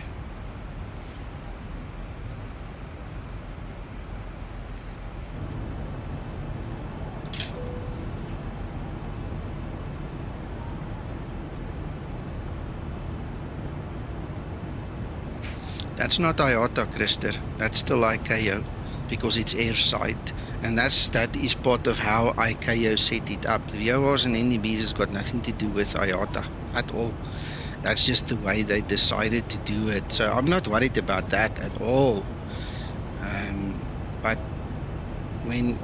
Speaker 1: That's not IATA, Christer. That's still ICAO, because it's airside. And that is part of how ICAO set it up. The VORs and NVidias has got nothing to do with IATA at all. That's just the way they decided to do it. So I'm not worried about that at all. But when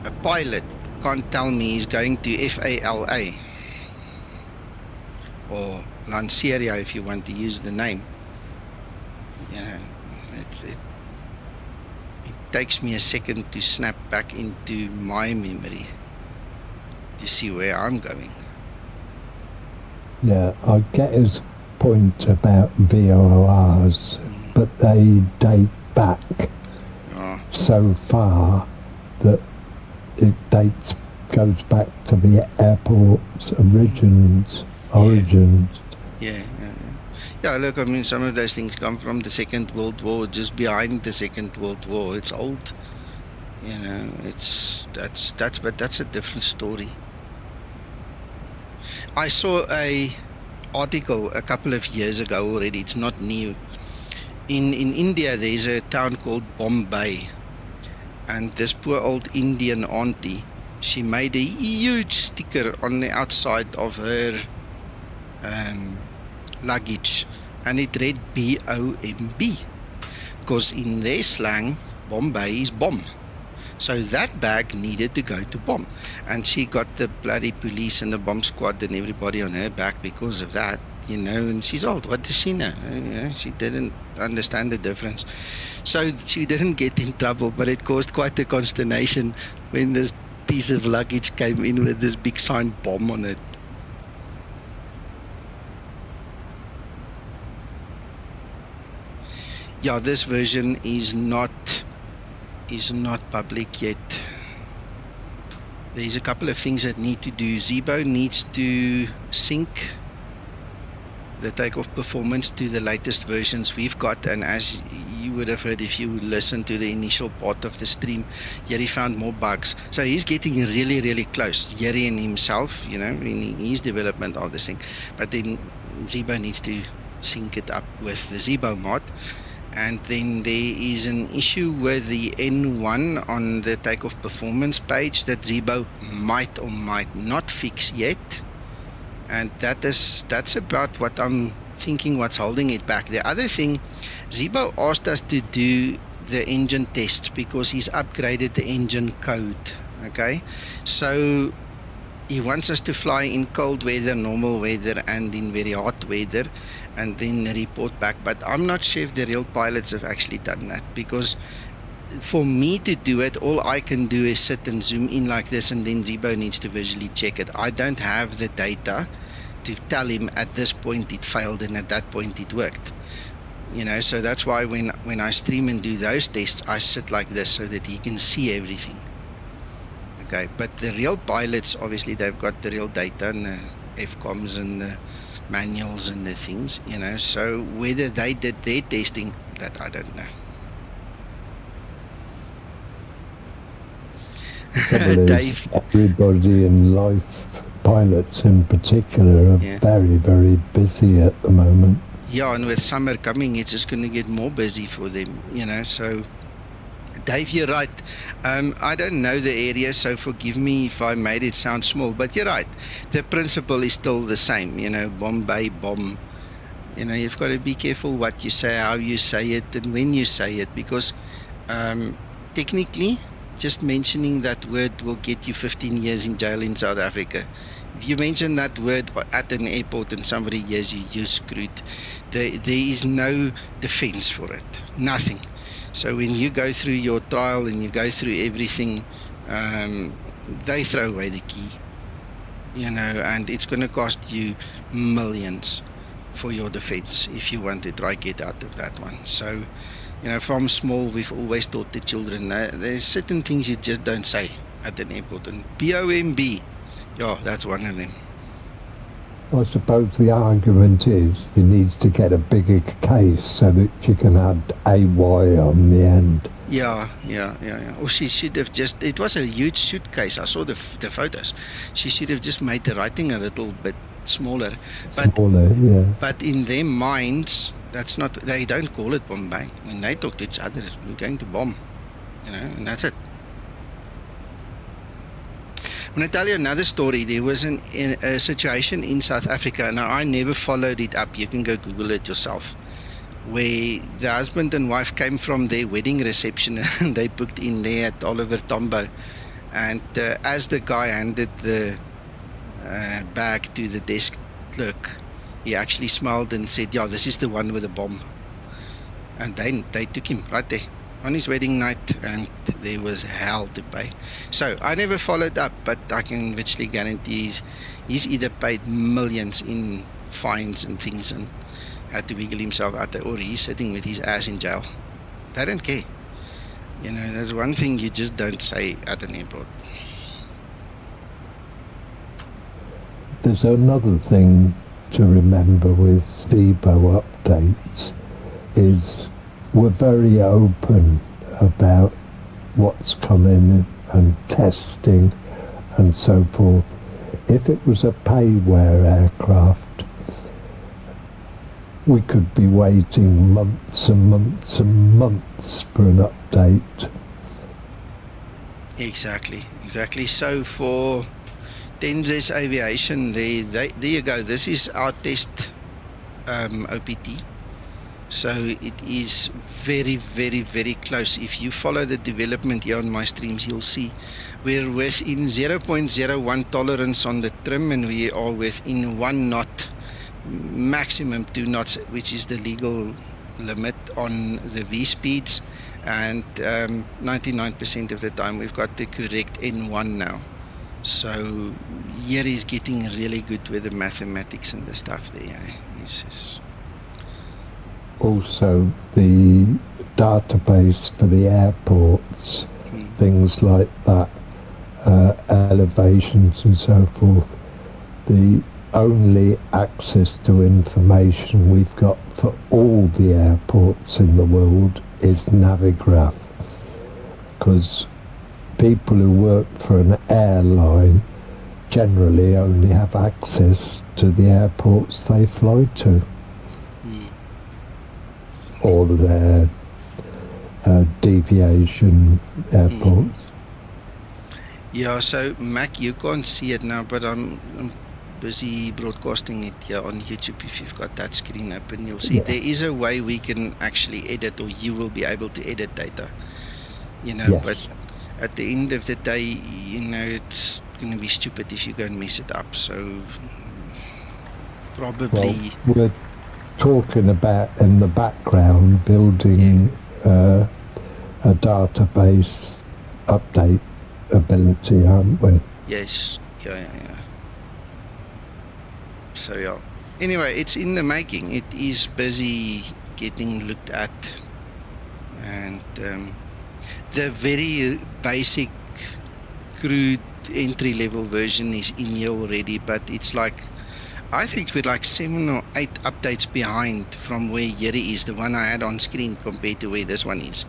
Speaker 1: a pilot can't tell me he's going to FALA or Lanceria, if you want to use the name, you know, it takes me a second to snap back into my memory to see where I'm going.
Speaker 9: Yeah, I get his point about VORs, but they date back so far that it goes back to the airport's origins.
Speaker 1: Yeah, look, I mean, some of those things come from the Second World War, just behind the Second World War. It's old, you know. But that's a different story. I saw a article a couple of years ago already. It's not new. In India, there's a town called Bombay, and this poor old Indian auntie, she made a huge sticker on the outside of her luggage, and it read BOMB, because in their slang, Bombay is bomb. So that bag needed to go to bomb, and she got the bloody police and the bomb squad and everybody on her back because of that, you know. And she's old, what does she know? You know, she didn't understand the difference, so she didn't get in trouble, but it caused quite a consternation when this piece of luggage came in with this big sign bomb on it. Yeah, this version is not public yet. There's a couple of things that need to do. Zibo needs to sync the takeoff performance to the latest versions we've got, and as you would have heard if you listen to the initial part of the stream, Yeri found more bugs. So he's getting really, really close, Yeri and himself, you know, in his development of this thing. But then Zibo needs to sync it up with the Zibomod. And then there is an issue with the N1 on the takeoff performance page that Zibo might or might not fix yet. And that's about what I'm thinking, what's holding it back. The other thing, Zibo asked us to do the engine tests because he's upgraded the engine code. Okay, so he wants us to fly in cold weather, normal weather, and in very hot weather, and then report back. But I'm not sure if the real pilots have actually done that, because for me to do it, all I can do is sit and zoom in like this, and then Zibo needs to visually check it. I don't have the data to tell him at this point it failed and at that point it worked, you know. So that's why when I stream and do those tests, I sit like this so that he can see everything. Okay, but the real pilots, obviously they've got the real data and the FCOMs and the manuals and the things, you know. So whether they did their testing, that I don't know.
Speaker 9: Dave. Everybody in life, pilots in particular, are very, very busy at the moment.
Speaker 1: Yeah, and with summer coming, it's just going to get more busy for them, you know. So Dave, you're right. I don't know the area, so forgive me if I made it sound small, but you're right. The principle is still the same, you know, Bombay, bomb. You know, you've got to be careful what you say, how you say it, and when you say it, because technically, just mentioning that word will get you 15 years in jail in South Africa. If you mention that word at an airport and somebody hears you, you're screwed. There is no defense for it, nothing. So when you go through your trial and you go through everything, they throw away the key, you know, and it's going to cost you millions for your defense if you want to try get out of that one. So, you know, from small, we've always taught the children that there's certain things you just don't say at an airport, and POMB, yeah, that's one of them.
Speaker 9: I suppose the argument is you need to get a bigger case so that you can add AY on the end.
Speaker 1: Yeah. Or she should have just, it was a huge suitcase. I saw the photos. She should have just made the writing a little bit smaller. But in their minds, that's not, they don't call it Bombay. When they talk to each other, we're going to bomb, you know, and that's it. I'm going to tell you another story. There was a situation in South Africa. Now, I never followed it up. You can go Google it yourself. Where the husband and wife came from their wedding reception and they booked in there at Oliver Tambo. And as the guy handed the bag to the desk clerk, he actually smiled and said, yeah, this is the one with the bomb. And then they took him right there on his wedding night, and there was hell to pay. So I never followed up, but I can virtually guarantee he's either paid millions in fines and things and had to wiggle himself out there, or he's sitting with his ass in jail. They don't care. You know, there's one thing you just don't say at an airport.
Speaker 9: There's another thing to remember with Zibo updates is we're very open about what's coming and testing and so forth. If it was a payware aircraft, we could be waiting months and months and months for an update.
Speaker 1: Exactly. So for Tenzes Aviation, there you go. This is our test OPT. So it is very, very, very close. If you follow the development here on my streams, you'll see we're within 0.01 tolerance on the trim, and we are within 1 knot, maximum 2 knots, which is the legal limit on the V speeds. And 99% of the time we've got the correct N1 now. So here is getting really good with the mathematics and the stuff there.
Speaker 9: Also, the database for the airports, things like that, elevations and so forth, the only access to information we've got for all the airports in the world is Navigraph, because people who work for an airline generally only have access to the airports they fly to, or their deviation airports.
Speaker 1: Yeah, so Mac, you can't see it now, but I'm busy broadcasting it here on YouTube. If you've got that screen open, you'll see there is a way we can actually edit, or you will be able to edit data, you know, but at the end of the day, you know, it's going to be stupid if you go and mess it up. So probably
Speaker 9: we're talking about in the background building a database update ability, aren't we?
Speaker 1: Yes, yeah. So yeah, anyway, it's in the making. It is busy getting looked at, and the very basic crude entry-level version is in here already, but it's like, I think we're like 7 or 8 updates behind from where Yuri is, the one I had on screen, compared to where this one is.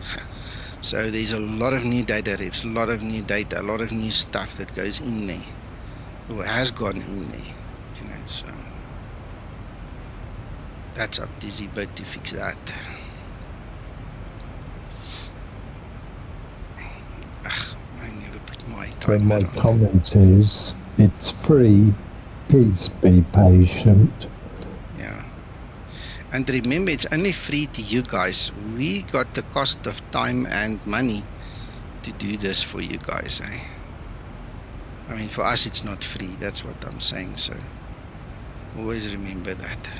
Speaker 1: So there's a lot of new data refs, a lot of new data, a lot of new stuff that goes in there, or has gone in there, you know, so that's up to Zibomod to fix that. I never put my
Speaker 9: So my comment is, it's free, please be patient.
Speaker 1: Yeah. And remember, it's only free to you guys. We got the cost of time and money to do this for you guys, eh? I mean, for us it's not free, that's what I'm saying, so always remember that.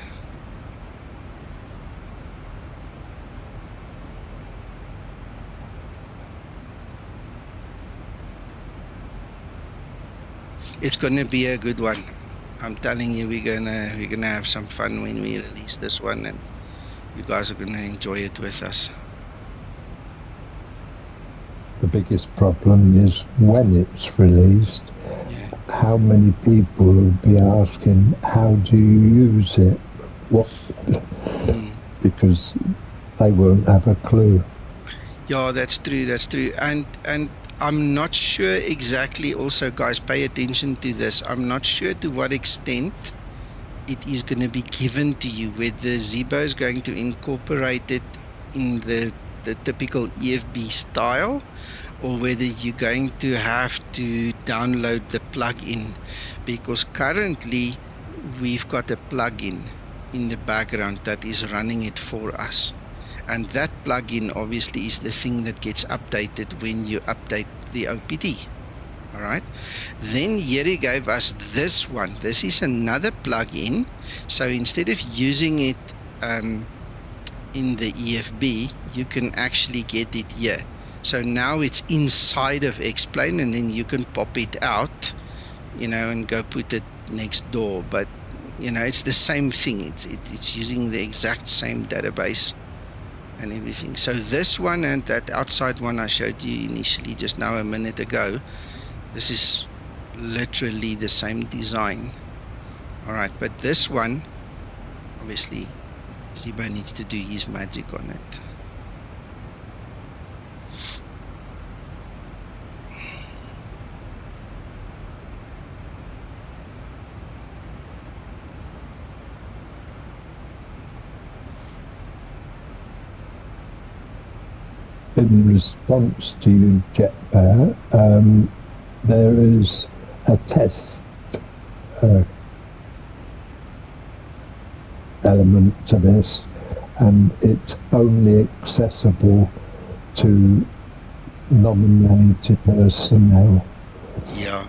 Speaker 1: It's gonna be a good one. I'm telling you, we're gonna have some fun when we release this one, and you guys are gonna enjoy it with us.
Speaker 9: The biggest problem is when it's released, how many people will be asking, how do you use it? What? Because they won't have a clue.
Speaker 1: Yeah, that's true, and I'm not sure exactly, also guys, pay attention to this. I'm not sure to what extent it is going to be given to you, whether Zibo is going to incorporate it in the typical EFB style, or whether you're going to have to download the plugin, because currently we've got a plugin in the background that is running it for us, and that plugin obviously is the thing that gets updated when you update the OPT. All right, then Yeri gave us this one. This is another plugin, so instead of using it in the EFB, you can actually get it here. So now it's inside of Explain, and then you can pop it out, you know, and go put it next door. But you know, it's the same thing. It's using the exact same database and everything. So this one and that outside one I showed you initially just now a minute ago, this is literally the same design. All right, but this one, obviously, Zibo needs to do his magic on it.
Speaker 9: In response to you, JetBear, there is a test element to this, and it's only accessible to nominated personnel.
Speaker 1: Yeah.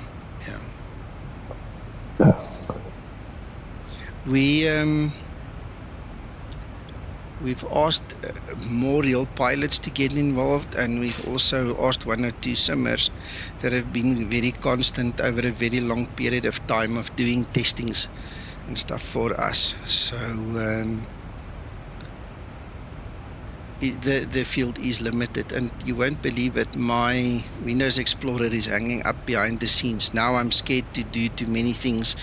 Speaker 1: We've asked more real pilots to get involved, and we've also asked one or two simmers that have been very constant over a very long period of time of doing testings and stuff for us. So the field is limited, and you won't believe it, my Windows Explorer is hanging up behind the scenes. Now I'm scared to do too many things.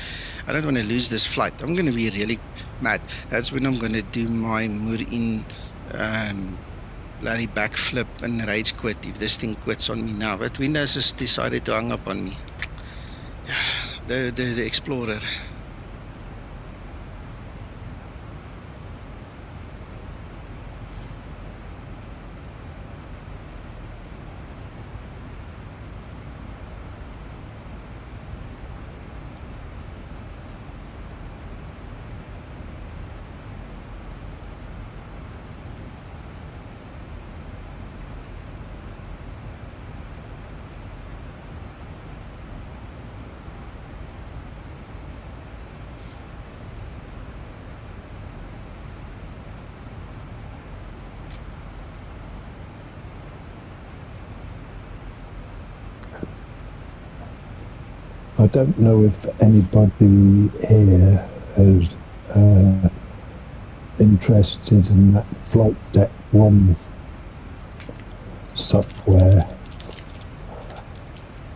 Speaker 1: I don't want to lose this flight. I'm going to be really mad. That's when I'm going to do my moor-in bloody backflip and rage quit if this thing quits on me now. But Windows has decided to hang up on me. The Explorer.
Speaker 9: I don't know if anybody here is interested in that Flight Deck 1 software,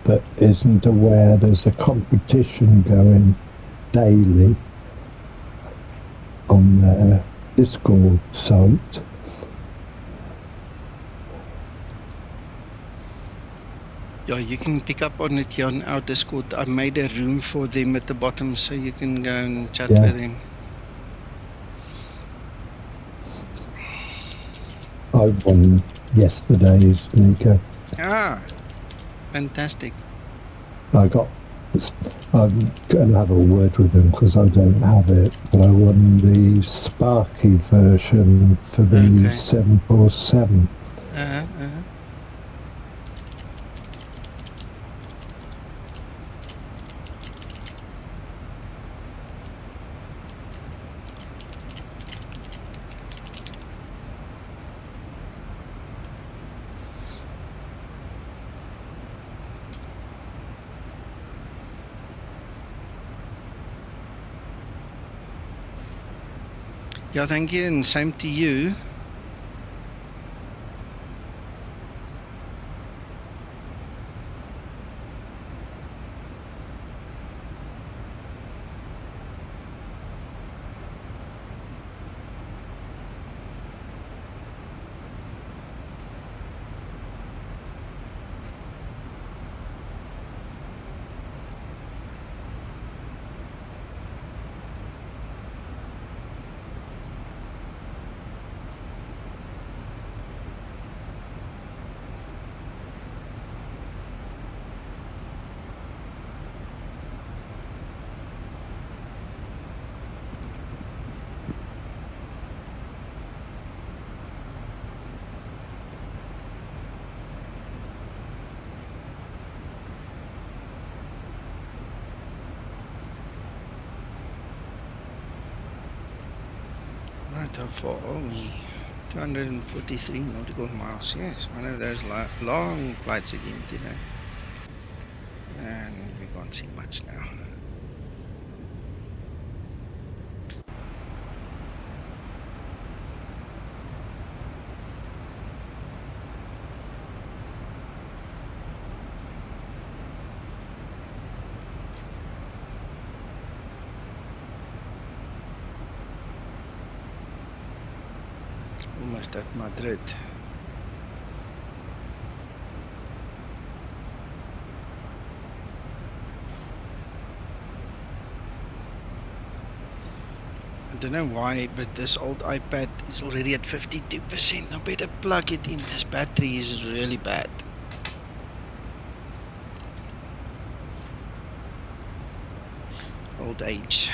Speaker 9: that isn't aware there's a competition going daily on their Discord site.
Speaker 1: Yeah, you can pick up on it here on our Discord. I made a room for them at the bottom, so you can go and chat with them.
Speaker 9: I won yesterday's sneaker.
Speaker 1: Ah, fantastic.
Speaker 9: I'm going to have a word with them because I don't have it, but I won the Sparky version for the 747.
Speaker 1: Yeah, thank you, and same to you. Right, how far are we? 243 nautical miles. Yes, one of those long flights again today. And we can't see much now. Almost at Madrid. I don't know why, but this old iPad is already at 52%. I better plug it in. This battery is really bad. Old age.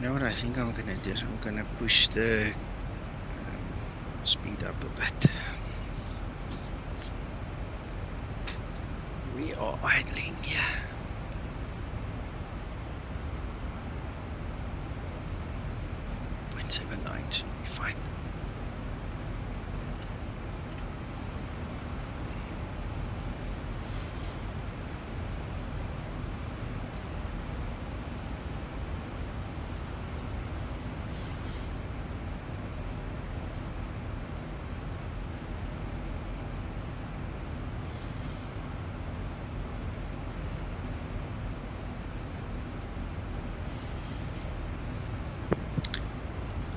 Speaker 1: You know what I think I'm going to do is I'm going to push the speed up a bit. We are idling, yeah. .79 should be fine.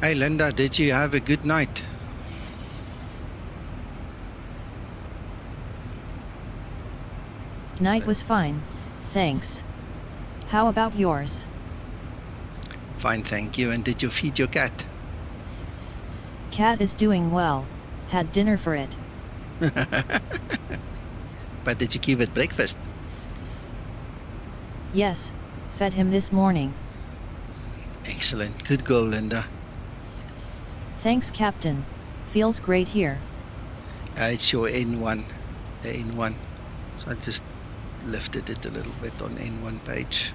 Speaker 1: Hey Linda, did you have a good night?
Speaker 3: Night was fine, thanks. How about yours?
Speaker 1: Fine, thank you. And did you feed your cat?
Speaker 3: Cat is doing well. Had dinner for it.
Speaker 1: But did you give it breakfast?
Speaker 3: Yes, fed him this morning.
Speaker 1: Excellent. Good girl, Linda.
Speaker 3: Thanks, Captain. Feels great here.
Speaker 1: It's your N1, the N1. So I just lifted it a little bit on N1 page.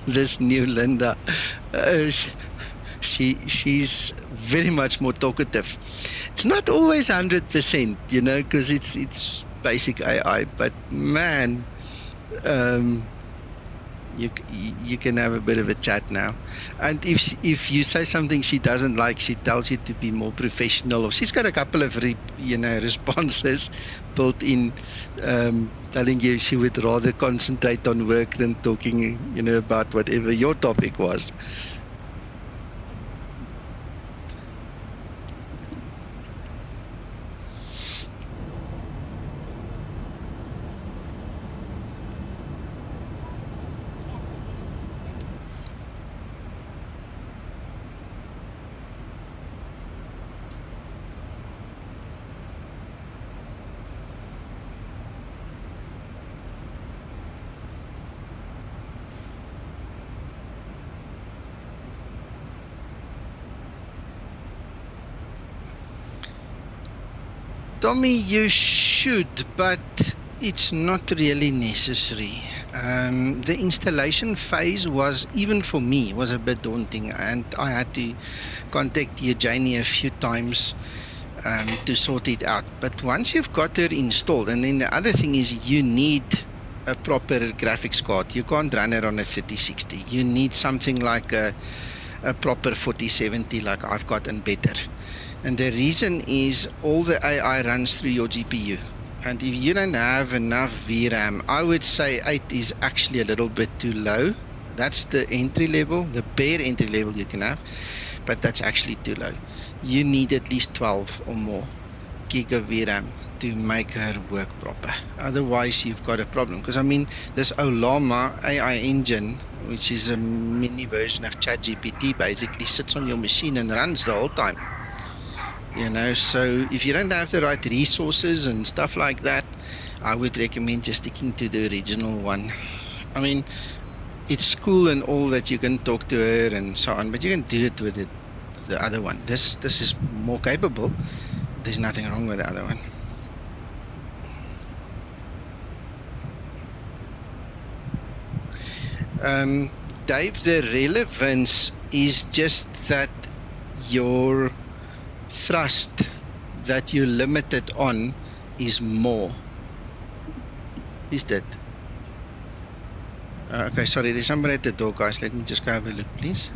Speaker 1: This new Linda, she's very much more talkative. It's not always 100%, you know, because it's basic AI, but man, you can have a bit of a chat now. And if you say something she doesn't like, she tells you to be more professional. Or she's got a couple of responses built in, telling you she would rather concentrate on work than talking, about whatever your topic was. Tommy, you should, but it's not really necessary. The installation phase was, even for me, was a bit daunting, and I had to contact Eugenie a few times to sort it out. But once you've got her installed, and then the other thing is you need a proper graphics card. You can't run it on a 3060. You need something like a proper 4070 like I've got and better. And the reason is all the AI runs through your GPU. And if you don't have enough VRAM, I would say 8 is actually a little bit too low. That's the entry level, the bare entry level you can have, but that's actually too low. You need at least 12 or more gig of VRAM to make her work proper. Otherwise, you've got a problem. Because, I mean, this Olama AI engine, which is a mini version of ChatGPT, basically sits on your machine and runs the whole time. You know, so if you don't have the right resources and stuff like that, I would recommend just sticking to the original one. I mean, it's cool and all that you can talk to her and so on, but you can do it with the other one. This is more capable. There's nothing wrong with the other one. Dave, the relevance is just that your thrust that you limited on is more. Is that? Okay, sorry, there's somebody at the door, guys. Let me just go have a look, please.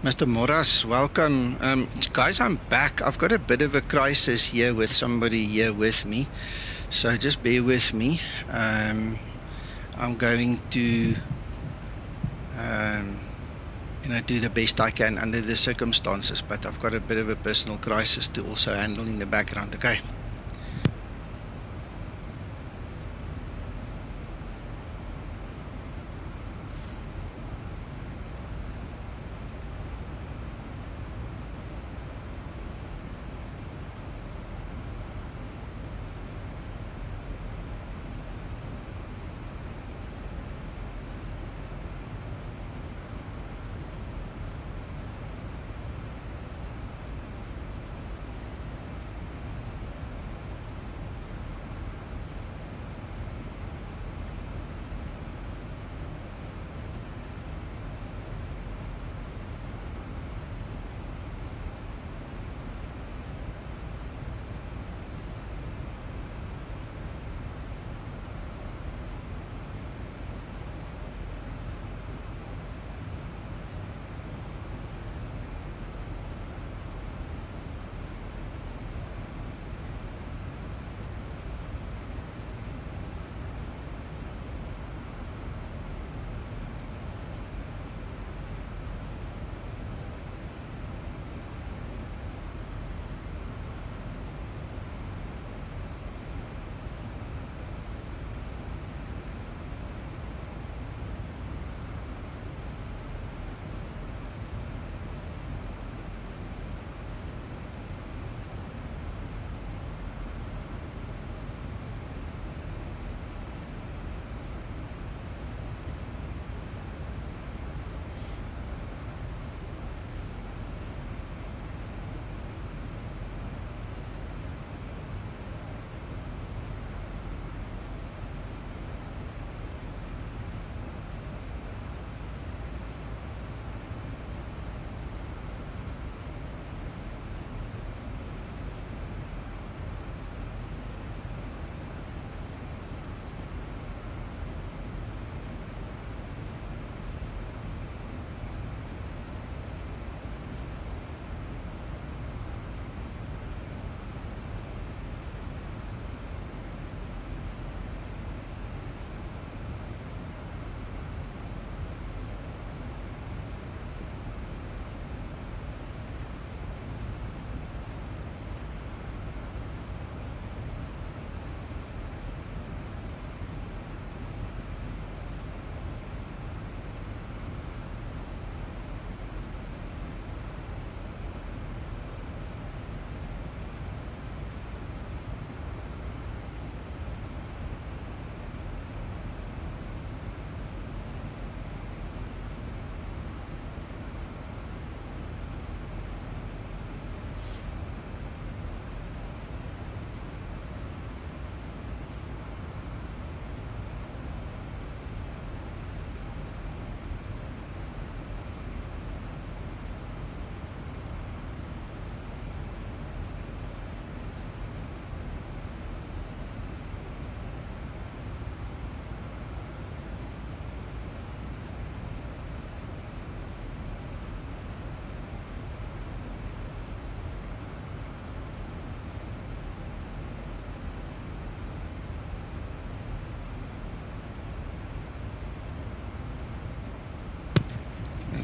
Speaker 1: Mr. Moras, welcome. Guys, I'm back. I've got a bit of a crisis here with somebody here with me, so just bear with me. I'm going to do the best I can under the circumstances, but I've got a bit of a personal crisis to also handle in the background. Okay.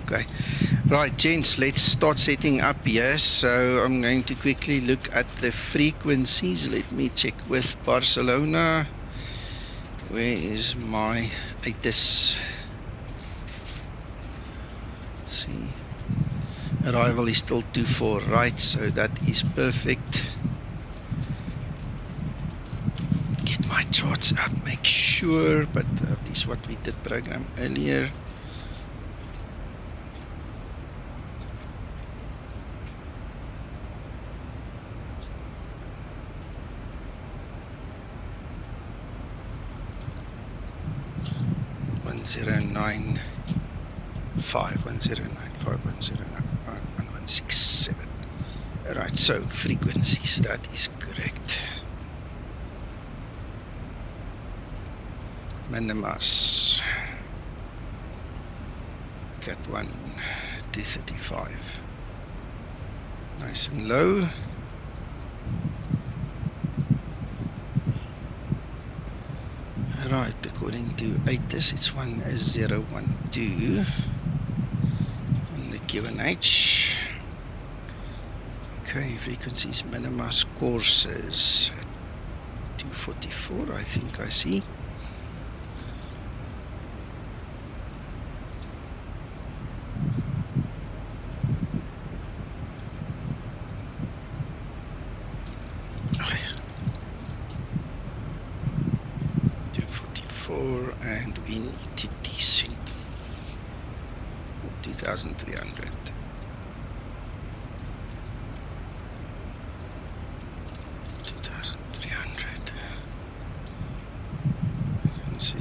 Speaker 1: Okay, right, gents, let's start setting up here. So I'm going to quickly look at the frequencies. Let me check with Barcelona. Where is my ATIS? Let's see. Arrival is still 24, right? So that is perfect. Get my charts out, make sure, but that is what we did program earlier. .109.5, 109.5, 109.167. Alright, so frequencies, that is correct. Minimas. Cat 1, to 35. Nice and low. Right, according to ATIS, it's 1012 on the QNH. Okay, frequencies minimized courses 244, I think I see. And we need to desync 2300. Let's see.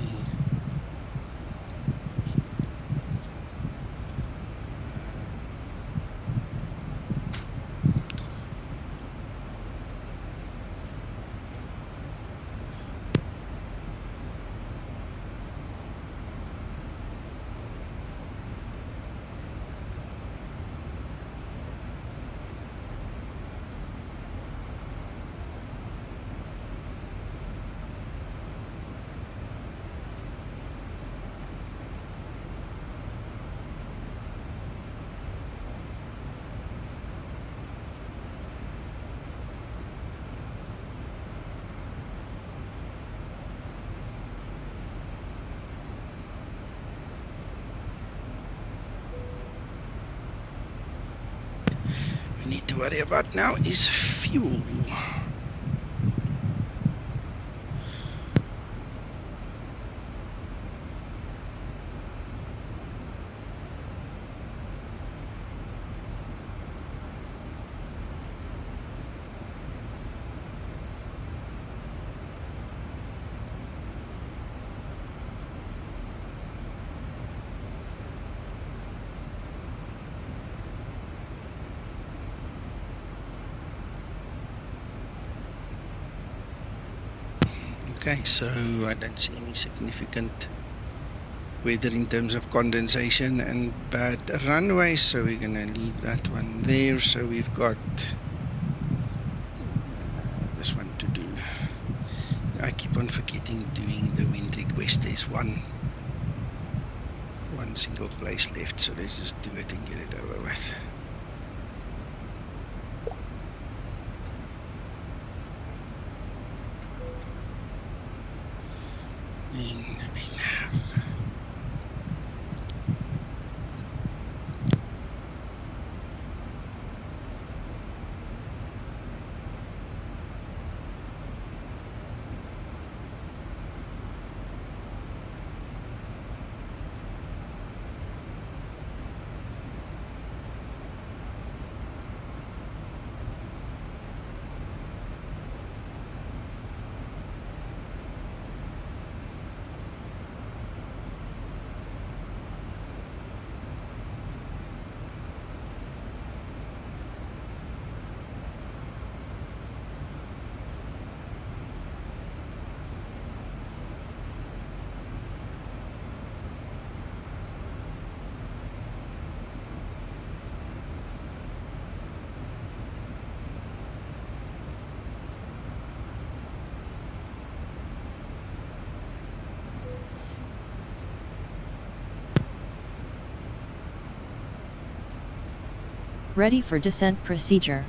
Speaker 1: We need to worry about now is fuel. Okay, so I don't see any significant weather in terms of condensation and bad runways, so we're going to leave that one there. So we've got this one to do. I keep on forgetting doing the wind request. There's one single place left, so let's just do it and get it over with. VNAV.
Speaker 3: Ready for descent procedure.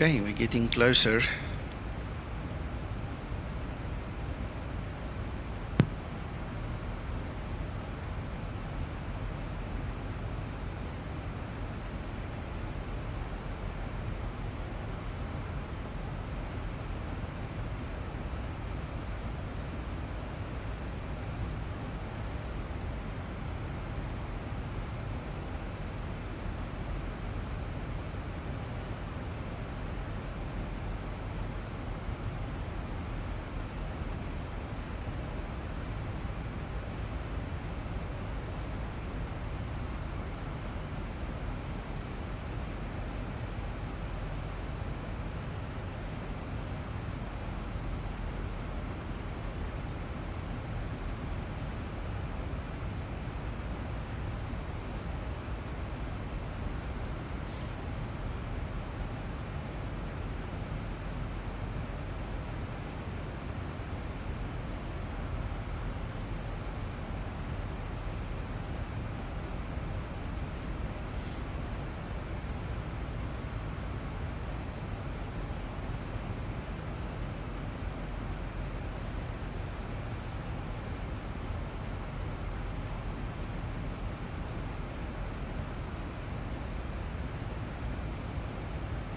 Speaker 1: Okay, we're getting closer.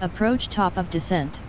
Speaker 3: Approach top of descent.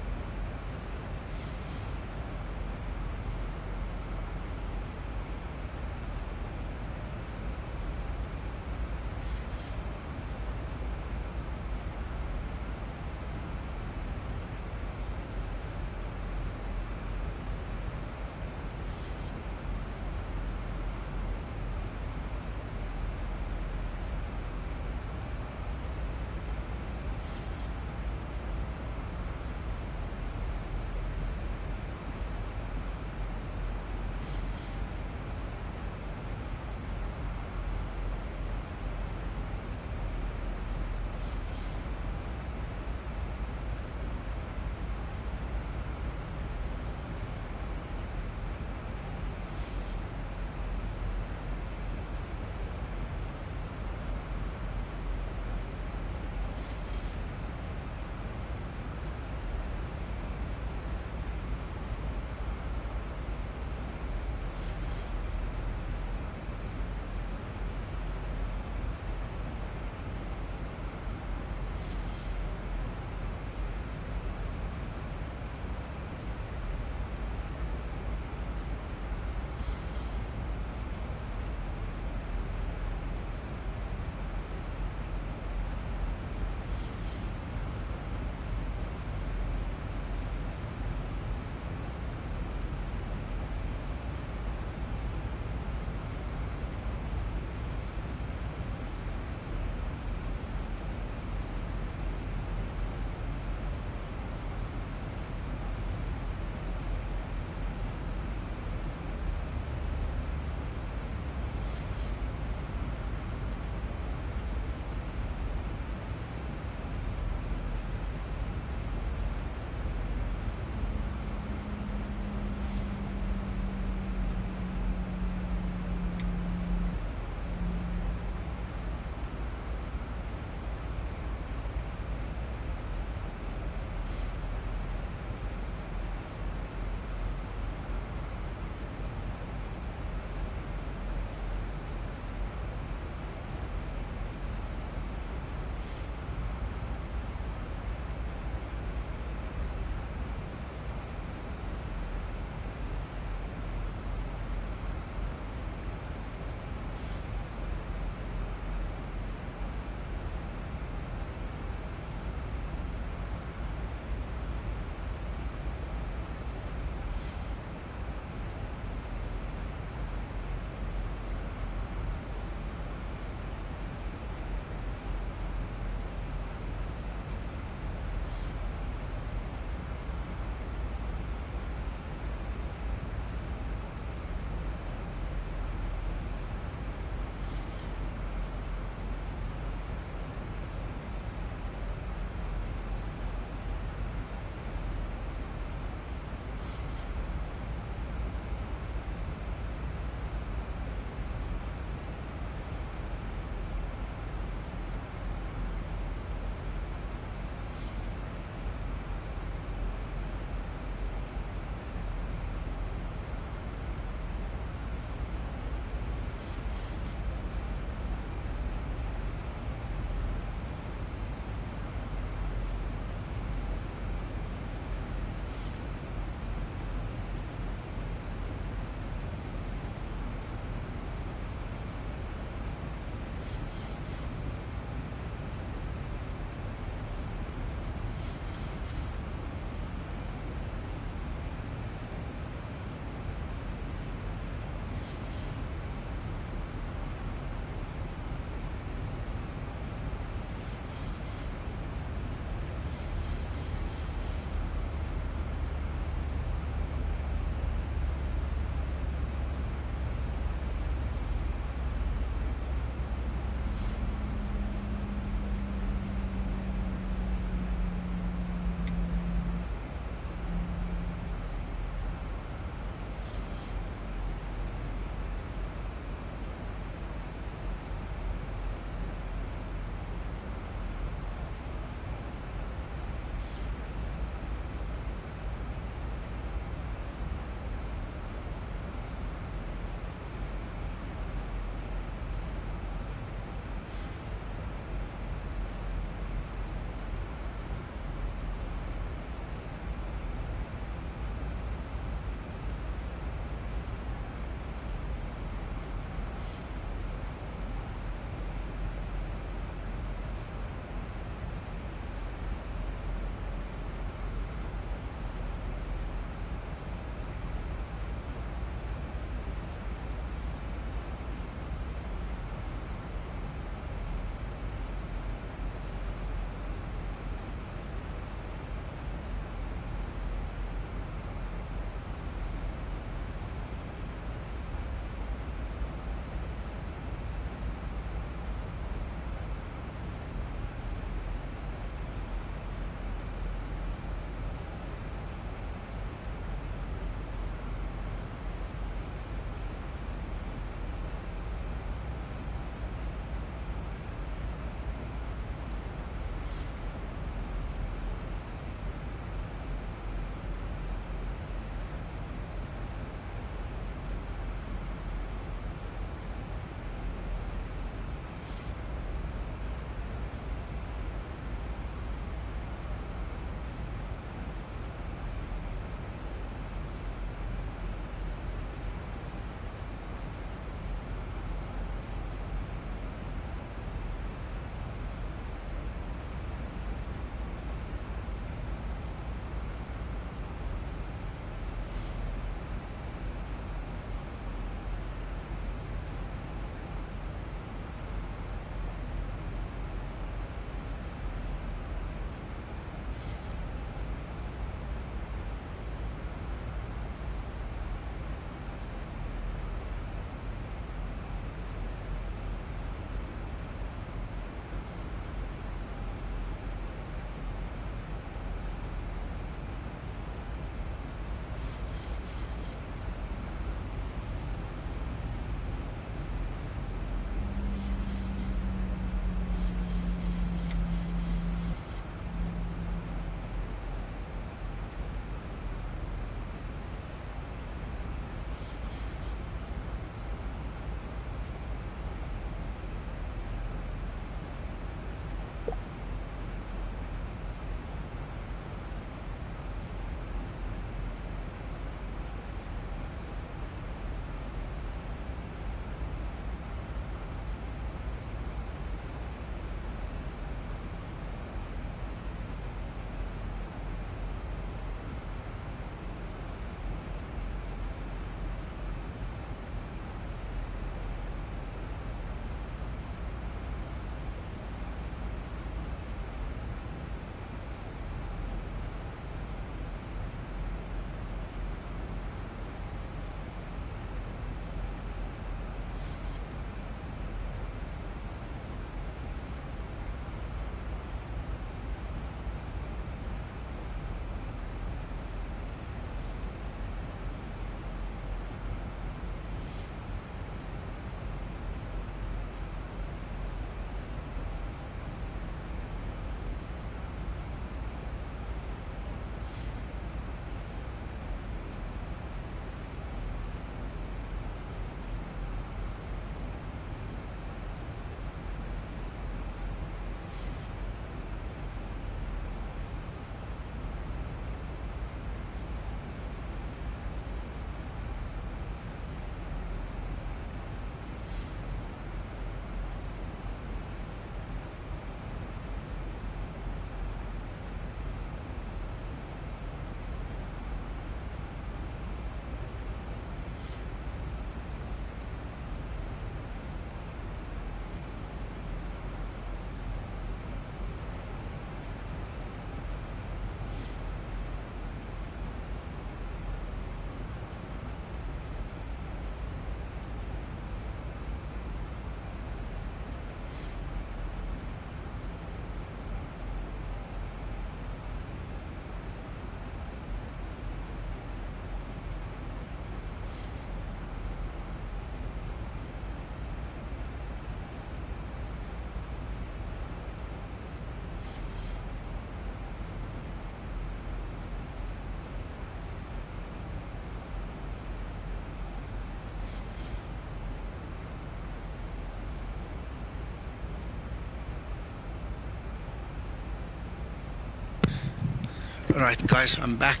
Speaker 1: Right, guys, I'm back.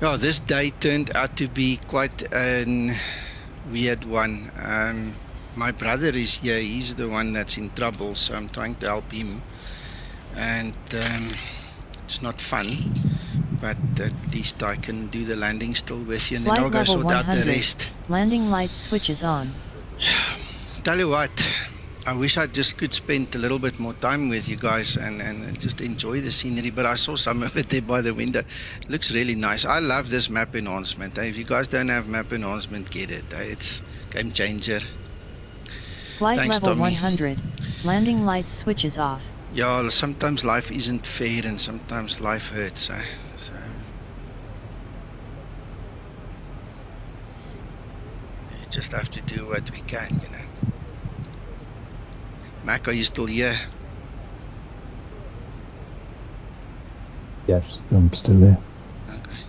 Speaker 1: Oh, this day turned out to be quite a weird one. My brother is here. He's the one that's in trouble, so I'm trying to help him. And it's not fun, but at least I can do the landing still with you, and then I'll go sort out the rest.
Speaker 3: Landing lights switches on.
Speaker 1: Tell you what, I wish I just could spend a little bit more time with you guys and just enjoy the scenery, but I saw some of it there by the window. It looks really nice. I love this map enhancement. If you guys don't have map enhancement, get it. It's game changer.
Speaker 3: Flight
Speaker 1: Thanks,
Speaker 3: level
Speaker 1: Tommy.
Speaker 3: 100. Landing lights switches off.
Speaker 1: Yeah, sometimes life isn't fair and sometimes life hurts. So you just have to do what we can, you know. Mac, are you still here?
Speaker 9: Yes, I'm still here.
Speaker 1: Okay.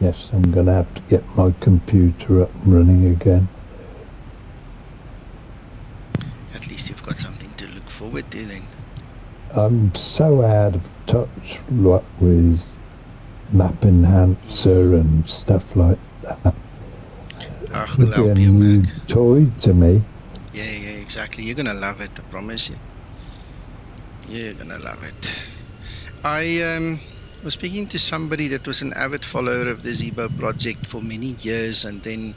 Speaker 9: Yes, I'm going to have to get my computer up and running again.
Speaker 1: At least you've got something to look forward to then.
Speaker 9: I'm so out of touch with map enhancer and stuff like that.
Speaker 1: We'll help you, Mac.
Speaker 9: Toy to me.
Speaker 1: Yeah, exactly. You're gonna love it, I promise you. You're gonna love it. I was speaking to somebody that was an avid follower of the Zibo project for many years, and then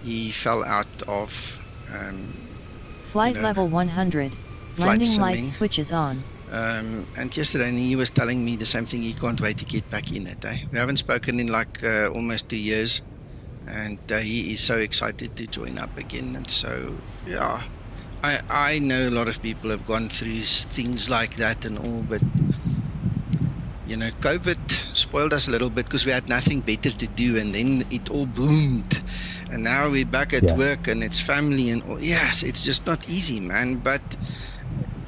Speaker 1: he fell out of
Speaker 3: Flight level 100. Landing lights switches on.
Speaker 1: And yesterday he was telling me the same thing. He can't wait to get back in it. We haven't spoken in like almost 2 years, and he is so excited to join up again. And so yeah, I know a lot of people have gone through things like that and all, but you know, COVID spoiled us a little bit because we had nothing better to do, and then it all boomed, and now we're back at work and it's family and all. Yes, it's just not easy, man, but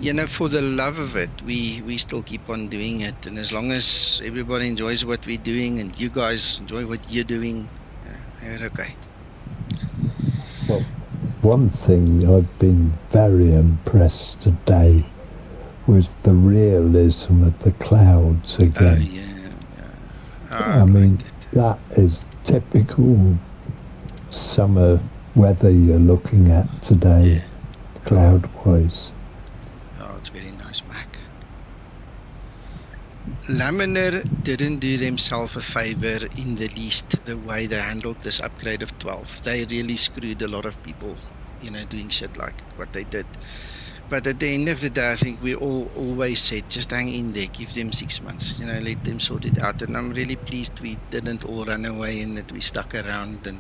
Speaker 1: you know, for the love of it, we still keep on doing it, and as long as everybody enjoys what we're doing and you guys enjoy what you're doing, we're okay.
Speaker 9: Well, one thing I've been very impressed today was the realism of the clouds again. I mean, that is typical summer weather you're looking at today, cloud-wise.
Speaker 1: Oh, it's very nice, Mac. Laminar didn't do themselves a favor in the least the way they handled this upgrade of 12. They really screwed a lot of people, you know, doing shit like what they did. But at the end of the day, I think we all always said, just hang in there, give them 6 months, you know, let them sort it out. And I'm really pleased we didn't all run away and that we stuck around, and,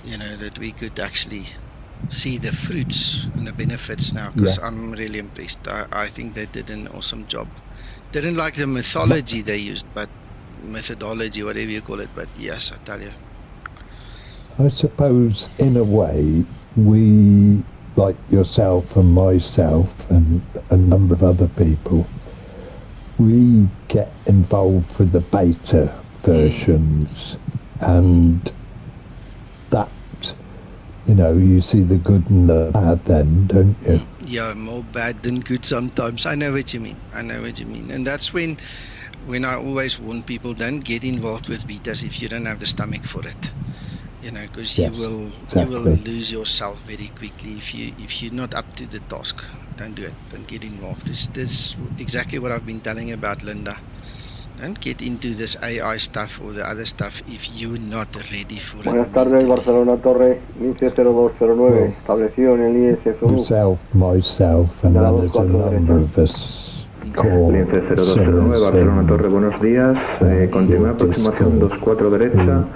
Speaker 1: you know, that we could actually see the fruits and the benefits now, because I'm really impressed. I think they did an awesome job. Didn't like the mythology they used, but methodology, whatever you call it, but yes, I tell you.
Speaker 9: I suppose, in a way, we, like yourself and myself and a number of other people, we get involved with the beta versions, and that, you know, you see the good and the bad then, don't you?
Speaker 1: Yeah, more bad than good sometimes. I know what you mean. And that's when I always warn people, don't get involved with betas if you don't have the stomach for it. You know, because you will lose yourself very quickly if you're not up to the task. Don't do it. Don't get involved. This is exactly what I've been telling about Linda. Don't get into this AI stuff or the other stuff if you're not ready for it.
Speaker 15: Buenas tardes, Barcelona Torre, 150209, establecido en el ISFU.
Speaker 9: Myself, and then there's a number of us.
Speaker 16: Lince 0209, Barcelona Torre, buenos días. Continúa aproximación 24 derecha.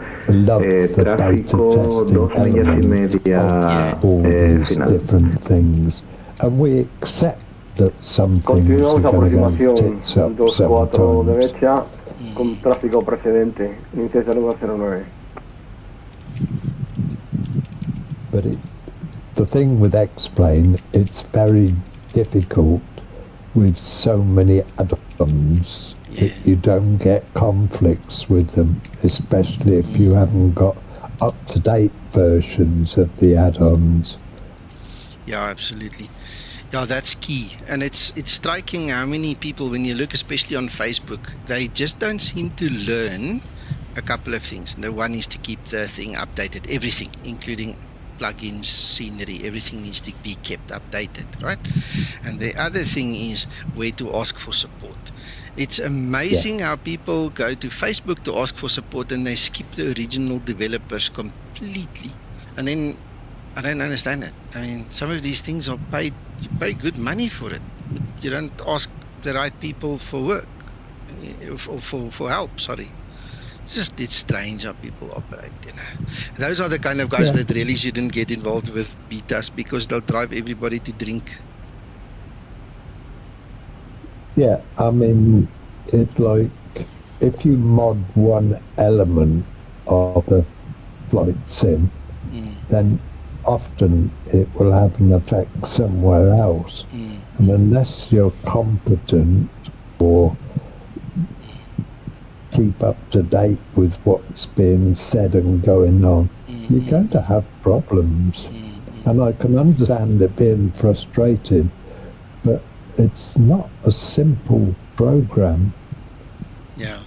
Speaker 16: Tráfico 2 millas y media final.
Speaker 9: Different things, and we accept that some things are going to go tits up
Speaker 15: 24
Speaker 9: sometimes.
Speaker 15: derecha con tráfico precedente, Lince 0209.
Speaker 9: But the thing with X-Plane, it's very difficult with so many add-ons that you don't get conflicts with them, especially if you haven't got up-to-date versions of the add-ons.
Speaker 1: Yeah, absolutely. Yeah, that's key. And it's striking how many people, when you look especially on Facebook, they just don't seem to learn a couple of things. The one is to keep the thing updated, everything, including plugins, scenery, everything needs to be kept updated, right? And the other thing is where to ask for support. It's amazing how people go to Facebook to ask for support and they skip the original developers completely. And then I don't understand it. I mean, some of these things are paid, you pay good money for it, but you don't ask the right people for work, or for help, sorry. It's strange how people operate, you know. Those are the kind of guys that really shouldn't get involved with betas because they'll drive everybody to drink.
Speaker 9: Yeah, I mean, it's like if you mod one element of the flight sim, then often it will have an effect somewhere else. And unless you're competent or keep up to date with what's being said and going on, you're going to have problems. And I can understand it being frustrated, but it's not a simple program.
Speaker 1: Yeah.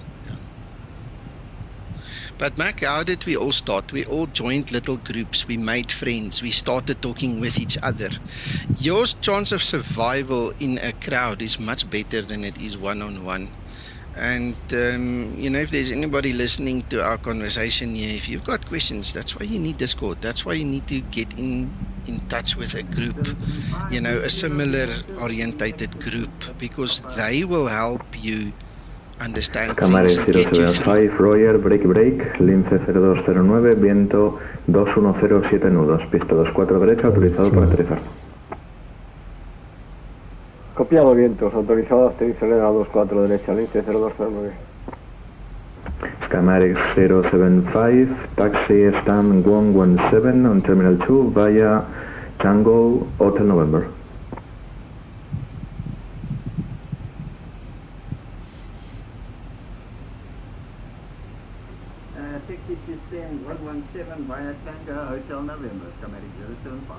Speaker 1: But Mac, how did we all start? We all joined little groups, we made friends, we started talking with each other. Your chance of survival in a crowd is much better than it is one-on-one. And, you know, if there's anybody listening to our conversation here, if you've got questions, that's why you need Discord. That's why you need to get in touch with a group, you know, a similar orientated group, because they will help you understand things and get you through.
Speaker 16: 5, Roger, break, lince 0209, viento 210, nudos, pista 24 derecha, autorizado para aterrizar.
Speaker 15: Copiado vientos, autorizado aterrizar a 24 derecha, lince 0209.
Speaker 16: Skymatix 075, taxi stand 117 on Terminal 2 via Tango Hotel November.
Speaker 7: Taxi to stand 117 via Tango Hotel November, Skymatix 075.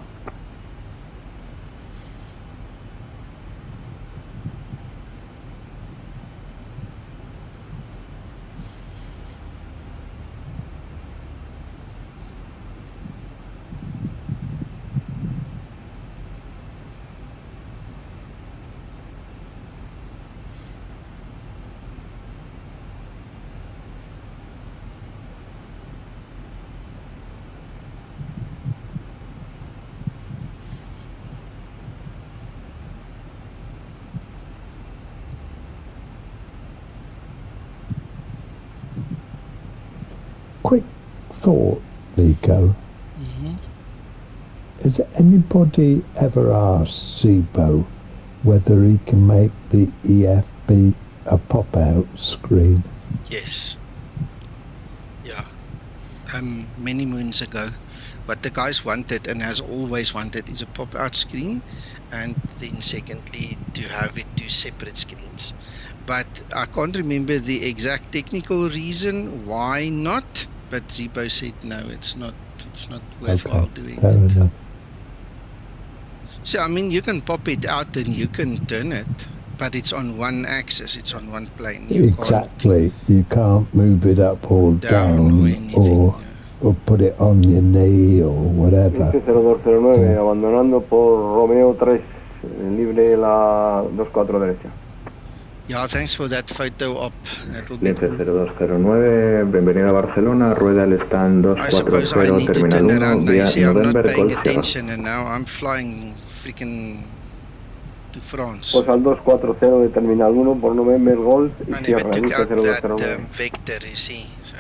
Speaker 9: Quick thought, Nico. Has anybody ever asked Zibo whether he can make the EFB a pop-out screen?
Speaker 1: Yes. Yeah. Many moons ago. What the guys wanted and has always wanted is a pop-out screen, and then secondly to have it two separate screens. But I can't remember the exact technical reason why not. But Zibo said no, it's not worthwhile doing
Speaker 9: fair
Speaker 1: it.
Speaker 9: enough.
Speaker 1: So I mean, you can pop it out and you can turn it, but it's on one axis, it's on one plane.
Speaker 9: Exactly. You can't move it up or down or put it on your knee or whatever.
Speaker 15: 0209, abandonando por Romeo 3, libre la 24 derecha.
Speaker 1: Yeah, thanks for that photo op.
Speaker 16: Lince 0209, bienvenido a Barcelona, rueda el stand 240, terminal 1, vía November,
Speaker 1: paying
Speaker 16: Golf
Speaker 1: attention, and now I'm flying freaking to France.
Speaker 15: Pues al 240 de terminal 1 por November Golf y
Speaker 1: I never
Speaker 15: Sierra,
Speaker 1: took
Speaker 15: lince
Speaker 1: out that
Speaker 15: 0209.
Speaker 1: vector, you see. So.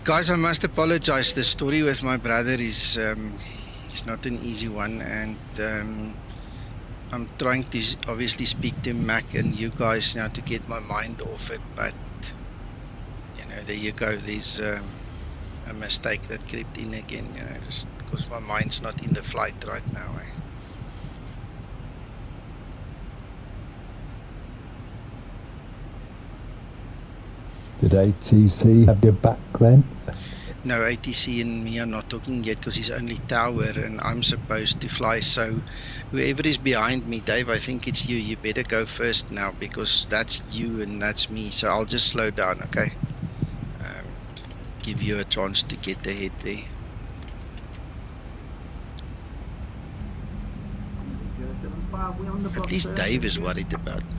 Speaker 1: Guys, I must apologize. The story with my brother is it's not an easy one, and I'm trying to obviously speak to Mac and you guys now to get my mind off it, but you know, there you go. There's a mistake that crept in again, you know, just because my mind's not in the flight right now.
Speaker 9: Did ATC have your back then?
Speaker 1: No, ATC and me are not talking yet because he's only tower and I'm supposed to fly. So whoever is behind me, Dave, I think it's you. You better go first now because that's you and that's me. So I'll just slow down, okay? Give you a chance to get ahead there. At least Dave is worried about me.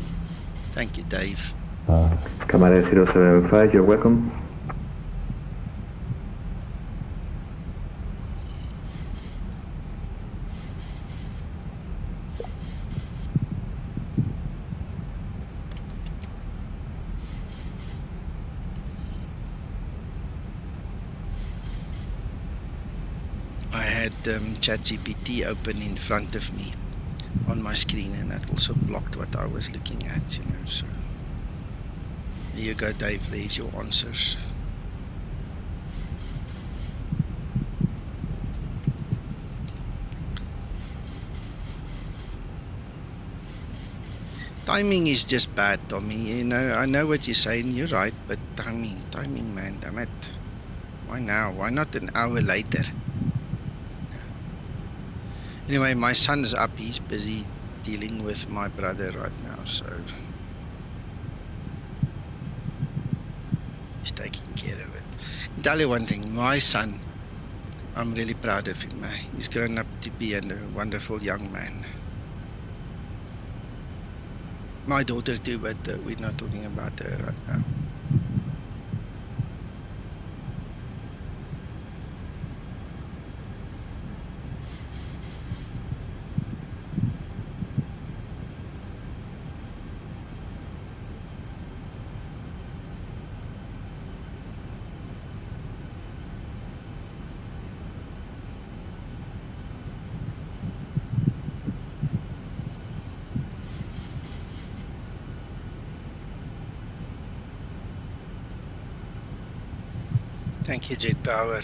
Speaker 1: Thank you, Dave.
Speaker 16: Camara 075, you're welcome.
Speaker 1: I had ChatGPT open in front of me on my screen, and that also blocked what I was looking at, you know. So here you go, Dave. There's your answers. Timing is just bad, Tommy. You know, I know what you're saying. You're right, but timing, man, damn it. Why now? Why not an hour later? Anyway, my son's up. He's busy dealing with my brother right now, so he's taking care of it. I'll tell you one thing, my son, I'm really proud of him. He's grown up to be a wonderful young man. My daughter too, but we're not talking about her right now. Thank you, Jet Power.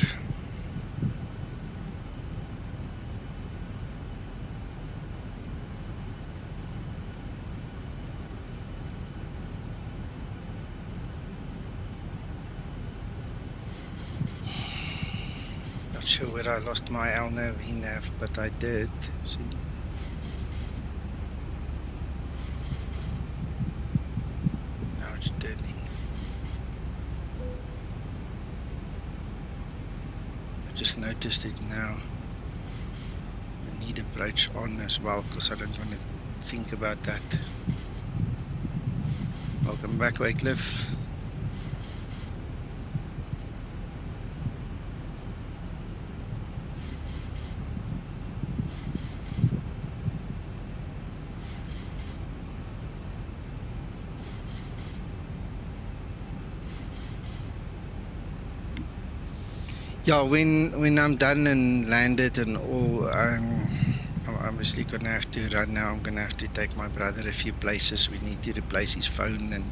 Speaker 1: Not sure where I lost my LNAV, VNAV, but I did. See. Now it's turning. Just noticed it now. I need approach on as well because I don't want to think about that. Welcome back, Wycliffe. Yeah, when I'm done and landed and all, I'm obviously gonna have to run now. I'm gonna have to take my brother a few places. We need to replace his phone and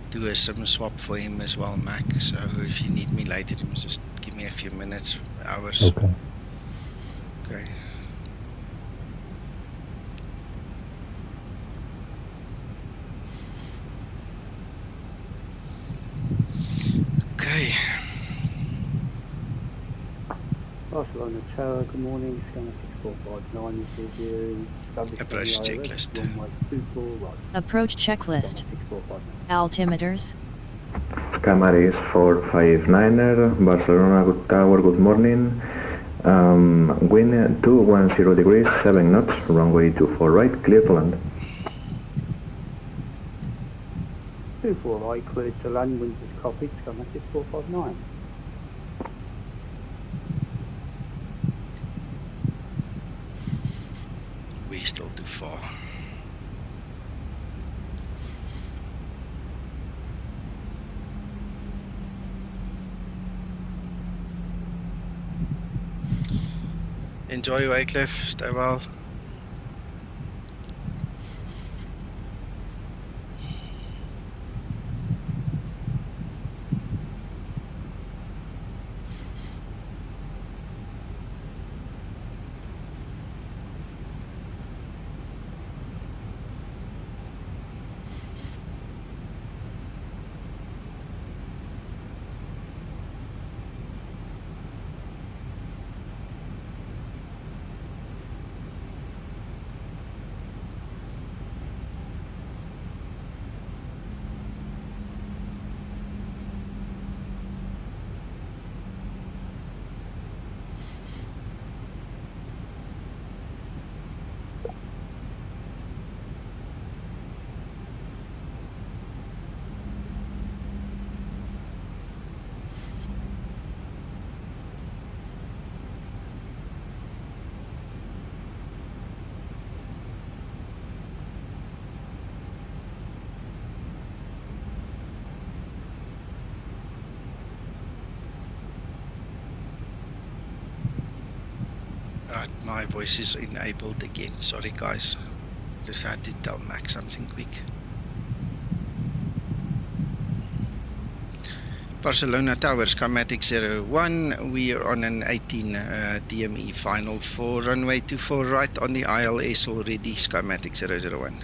Speaker 1: do a SIM swap for him as well, Mac. So if you need me later, just give me a few minutes, hours.
Speaker 9: Okay.
Speaker 1: Okay. Okay.
Speaker 12: Barcelona Tower, good morning. Skymatix 4.59 is reviewing.
Speaker 1: Approach checklist.
Speaker 3: Approach checklist. Altimeters.
Speaker 16: Skymatix 459er, Barcelona good Tower, good morning. Wind 210 degrees, 7 knots, runway 24 right, clear to land.
Speaker 12: 24 right, clear to land, winds is copied, Skymatix 459.
Speaker 1: We're still too far. Enjoy, Wycliffe. Stay well. Right, my voice is enabled again. Sorry guys, just had to tell Max something quick. Barcelona Tower, Skymatix 01. We are on an 18 DME final for runway 24 right on the ILS already, Skymatix 001.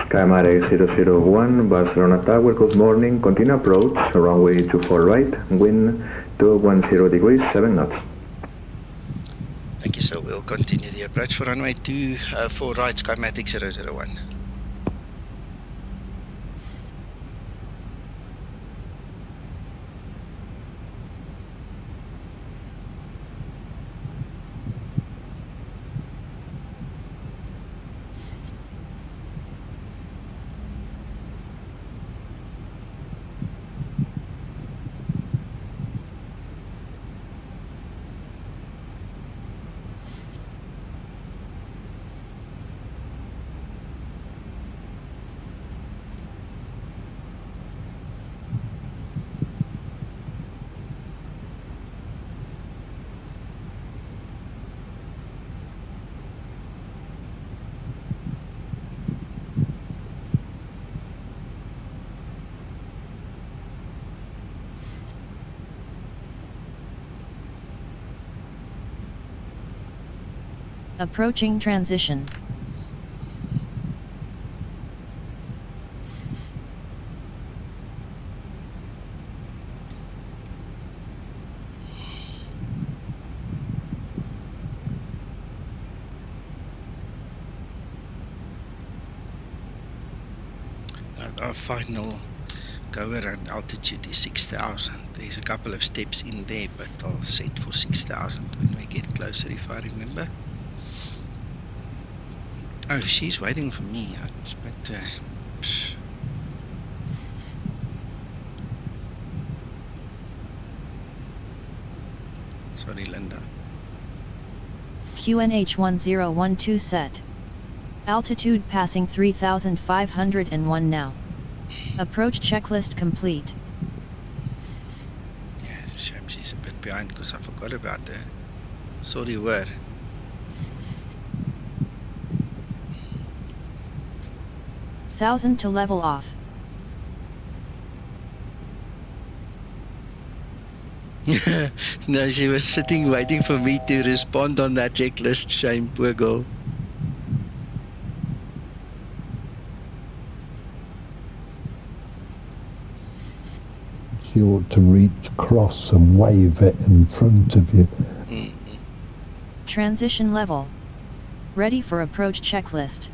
Speaker 16: Skymatix 001, Barcelona Tower, good morning. Continue approach, runway 24 right, wind 210 degrees, 7 knots.
Speaker 1: Thank you, so we'll continue the approach for runway 24 right, Skymatix 001.
Speaker 3: Approaching transition.
Speaker 1: Our final go around altitude is 6,000. There's a couple of steps in there, but I'll set for 6,000 when we get closer, if I remember. Oh, she's waiting for me. I expect her. Sorry, Linda.
Speaker 3: QNH 1012 set. Altitude passing 3,501 now. Approach checklist complete.
Speaker 1: Yeah, shame she's a bit behind because I forgot about her. Sorry, word.
Speaker 3: Thousand to level off.
Speaker 1: No, she was sitting waiting for me to respond on that checklist. Shame, poor girl.
Speaker 9: She ought to reach across and wave it in front of you.
Speaker 3: Transition level. Ready for approach checklist.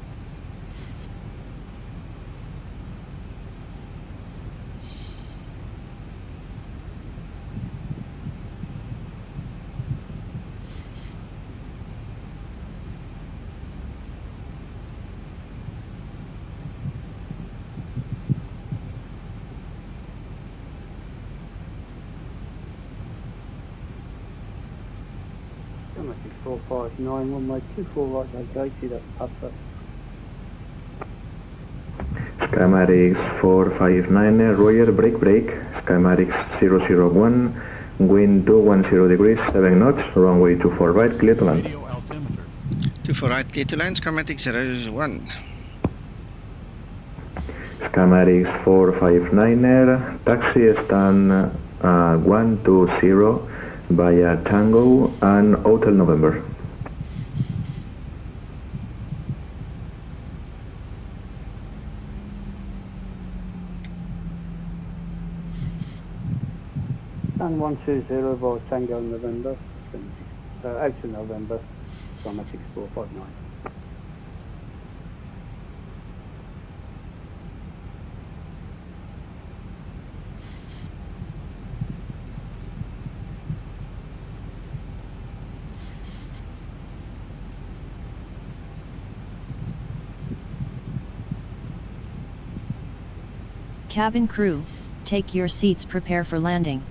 Speaker 12: Skymatix 459, runway 24 right vacated at PISUS.
Speaker 16: Skymatix 459, Roger, break. Skymatix 001, wind 210 degrees, 7 knots, runway 24 right, clear to land.
Speaker 1: 24 right, clear to land, Skymatix 01.
Speaker 16: Skymatix 459, taxi stand 120 via Tango and Hotel November.
Speaker 12: Stand 120 via Tango November, out to November, Skymatix 459.
Speaker 3: Cabin crew, take your seats, prepare for landing.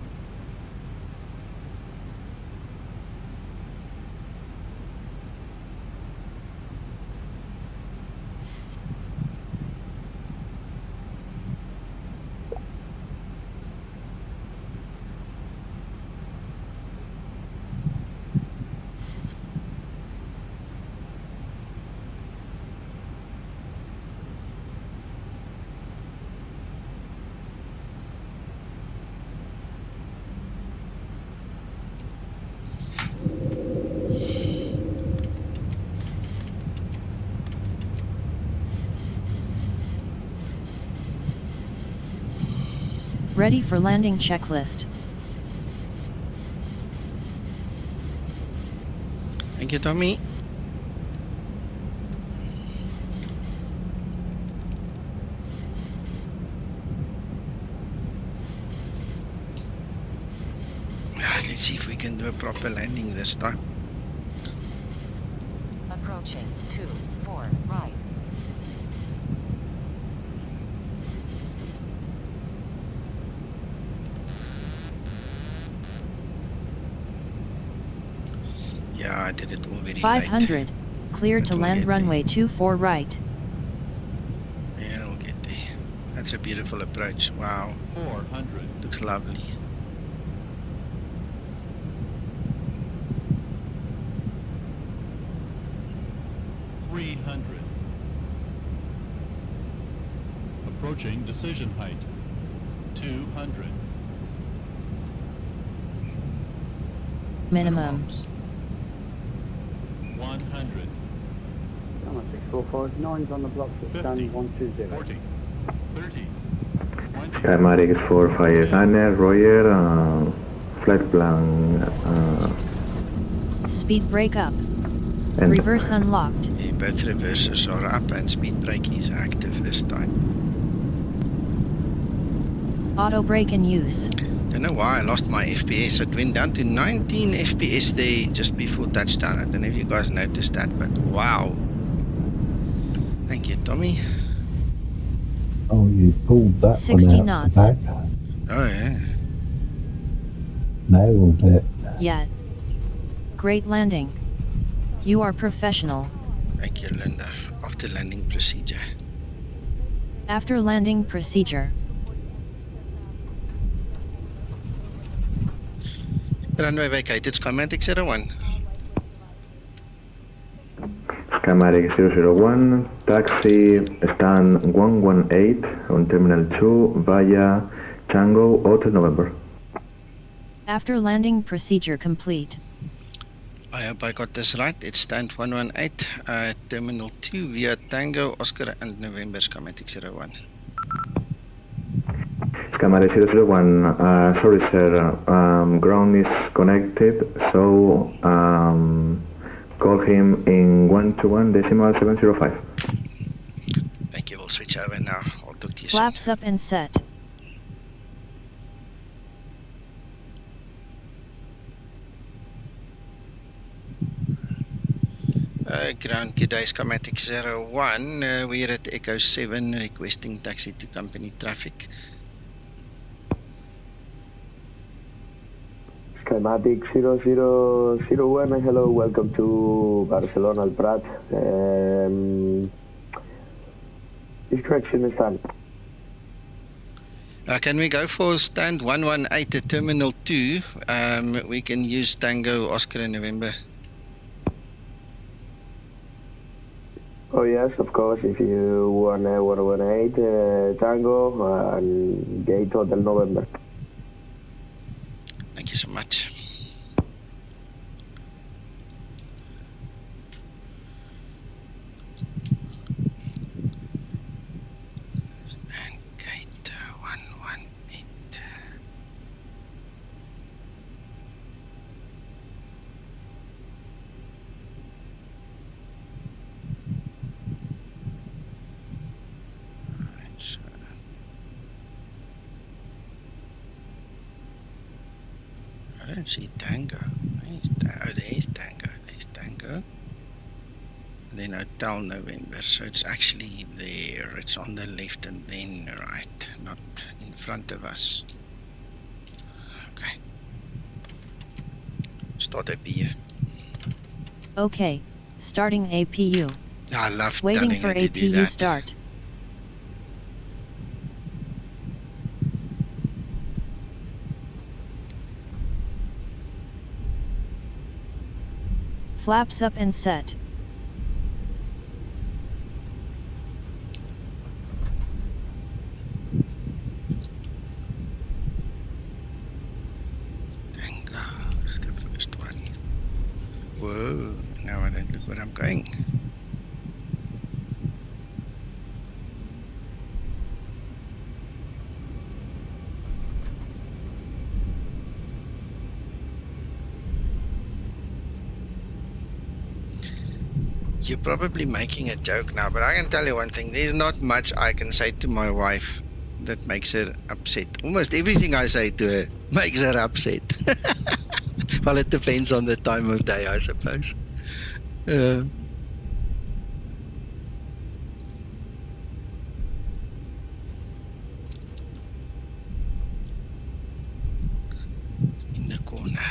Speaker 3: Ready for landing checklist.
Speaker 1: Thank you, Tommy. Let's see if we can do a proper landing this time.
Speaker 13: Approaching 24 right.
Speaker 1: Yeah, I did it all very
Speaker 3: 500.
Speaker 1: late.
Speaker 3: Clear to land runway 24 right.
Speaker 1: Yeah, we'll get there. That's a beautiful approach. Wow.
Speaker 17: 400.
Speaker 1: Looks lovely.
Speaker 17: Approaching decision height. 200.
Speaker 3: Minimums.
Speaker 17: 100.
Speaker 12: Skymatix 459's on the block for stand 120.
Speaker 17: 40. 30. 20.
Speaker 16: Skymatix 459, Roger. Flight plan.
Speaker 3: Speed brake up.
Speaker 16: And
Speaker 3: Reverse unlocked.
Speaker 1: Yeah, both reverses are up and speed brake is active this time.
Speaker 3: Auto brake in use.
Speaker 1: Don't know why I lost my FPS. It went down to 19 FPS there just before touchdown. I don't know if you guys noticed that, but wow. Thank you, Tommy.
Speaker 9: Oh, you pulled that
Speaker 3: 60
Speaker 9: one out
Speaker 3: knots.
Speaker 9: the back.
Speaker 1: Oh, yeah.
Speaker 9: Nailed it.
Speaker 3: Yet. Great landing. You are professional.
Speaker 1: Thank you, Linda. After landing procedure.
Speaker 3: After landing procedure.
Speaker 1: Runway vacated, Skymatix 01.
Speaker 16: Skymatix 001, taxi stand 118 on Terminal 2 via Tango Hotel November.
Speaker 3: After landing procedure complete.
Speaker 1: I hope I got this right. It's stand 118, Terminal 2 via Tango, Oscar and November, Skymatix 01.
Speaker 16: Skymatix 001, sorry sir, ground is connected, so call him in 121.705.
Speaker 1: Thank you, we'll switch over now. I'll talk to you
Speaker 3: Flaps up and set.
Speaker 1: Ground, good day, Skymatix 01. We're at Echo 7 requesting taxi to company traffic.
Speaker 18: Skymatix 0001, hello, welcome to Barcelona, El Prat. This correction is done.
Speaker 1: Can we go for stand 118 at Terminal 2? We can use Tango, Oscar and November.
Speaker 18: Oh yes, of course, if you want 118 Tango and Gate Hotel November.
Speaker 1: Thank you so much. Stand Gate 118. I don't see Tango. There's Tango. There's Tango. And then Hotel November. So it's actually there. It's on the left and then right, not in front of us. Okay. Start APU.
Speaker 3: Okay, starting APU.
Speaker 1: I love
Speaker 3: Waiting
Speaker 1: telling
Speaker 3: for
Speaker 1: her to do
Speaker 3: APU
Speaker 1: that.
Speaker 3: start. Flaps up and set.
Speaker 1: Tango is the first one. Whoa, now I don't look where I'm going. You're probably making a joke now, but I can tell you one thing. There's not much I can say to my wife that makes her upset. Almost everything I say to her makes her upset. Well, it depends on the time of day, I suppose. In the corner.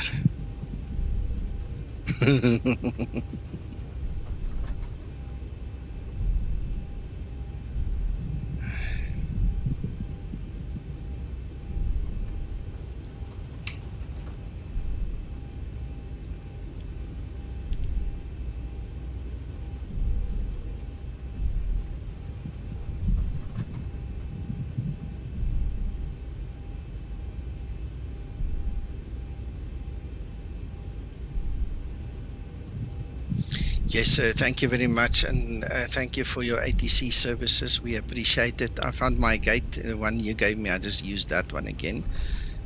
Speaker 1: Yes, sir. Thank you very much, and thank you for your ATC services. We appreciate it. I found my gate, the one you gave me. I just used that one again.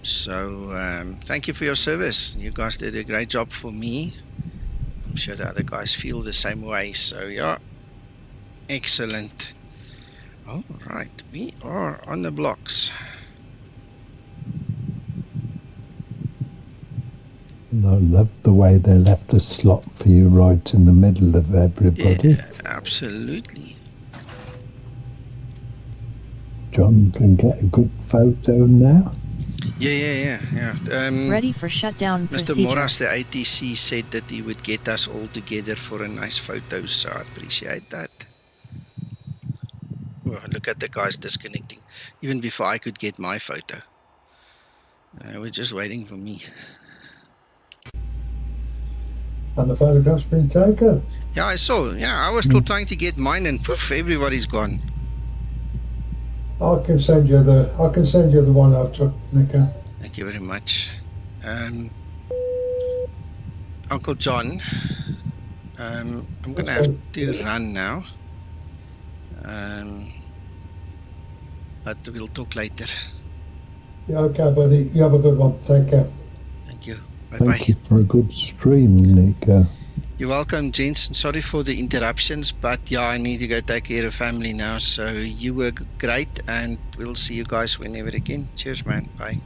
Speaker 1: So thank you for your service. You guys did a great job for me. I'm sure the other guys feel the same way. So yeah, excellent. All right, we are on the blocks.
Speaker 9: And I love the way they left a slot for you right in the middle of everybody.
Speaker 1: Yeah, absolutely.
Speaker 9: John can get a good photo now.
Speaker 1: Yeah.
Speaker 3: Ready for shutdown
Speaker 1: Mr.
Speaker 3: procedure.
Speaker 1: Moras, the ATC, said that he would get us all together for a nice photo, so I appreciate that. Oh, look at the guys disconnecting. Even before I could get my photo. We're just waiting for me.
Speaker 19: And the photograph's been taken.
Speaker 1: Yeah, I saw. Yeah, I was still trying to get mine, and poof, everybody's gone.
Speaker 19: I can send you the one I've took, Nico.
Speaker 1: Thank you very much. Uncle John, I'm going to have to run now. But we'll talk later.
Speaker 19: Yeah, okay, buddy. You have a good one. Take care.
Speaker 1: Thank you. Bye-bye.
Speaker 9: Thank you for a good stream, Nico.
Speaker 1: You're welcome, gents. Sorry for the interruptions, but yeah, I need to go take care of family now. So you were great, and we'll see you guys whenever again. Cheers, man. Bye.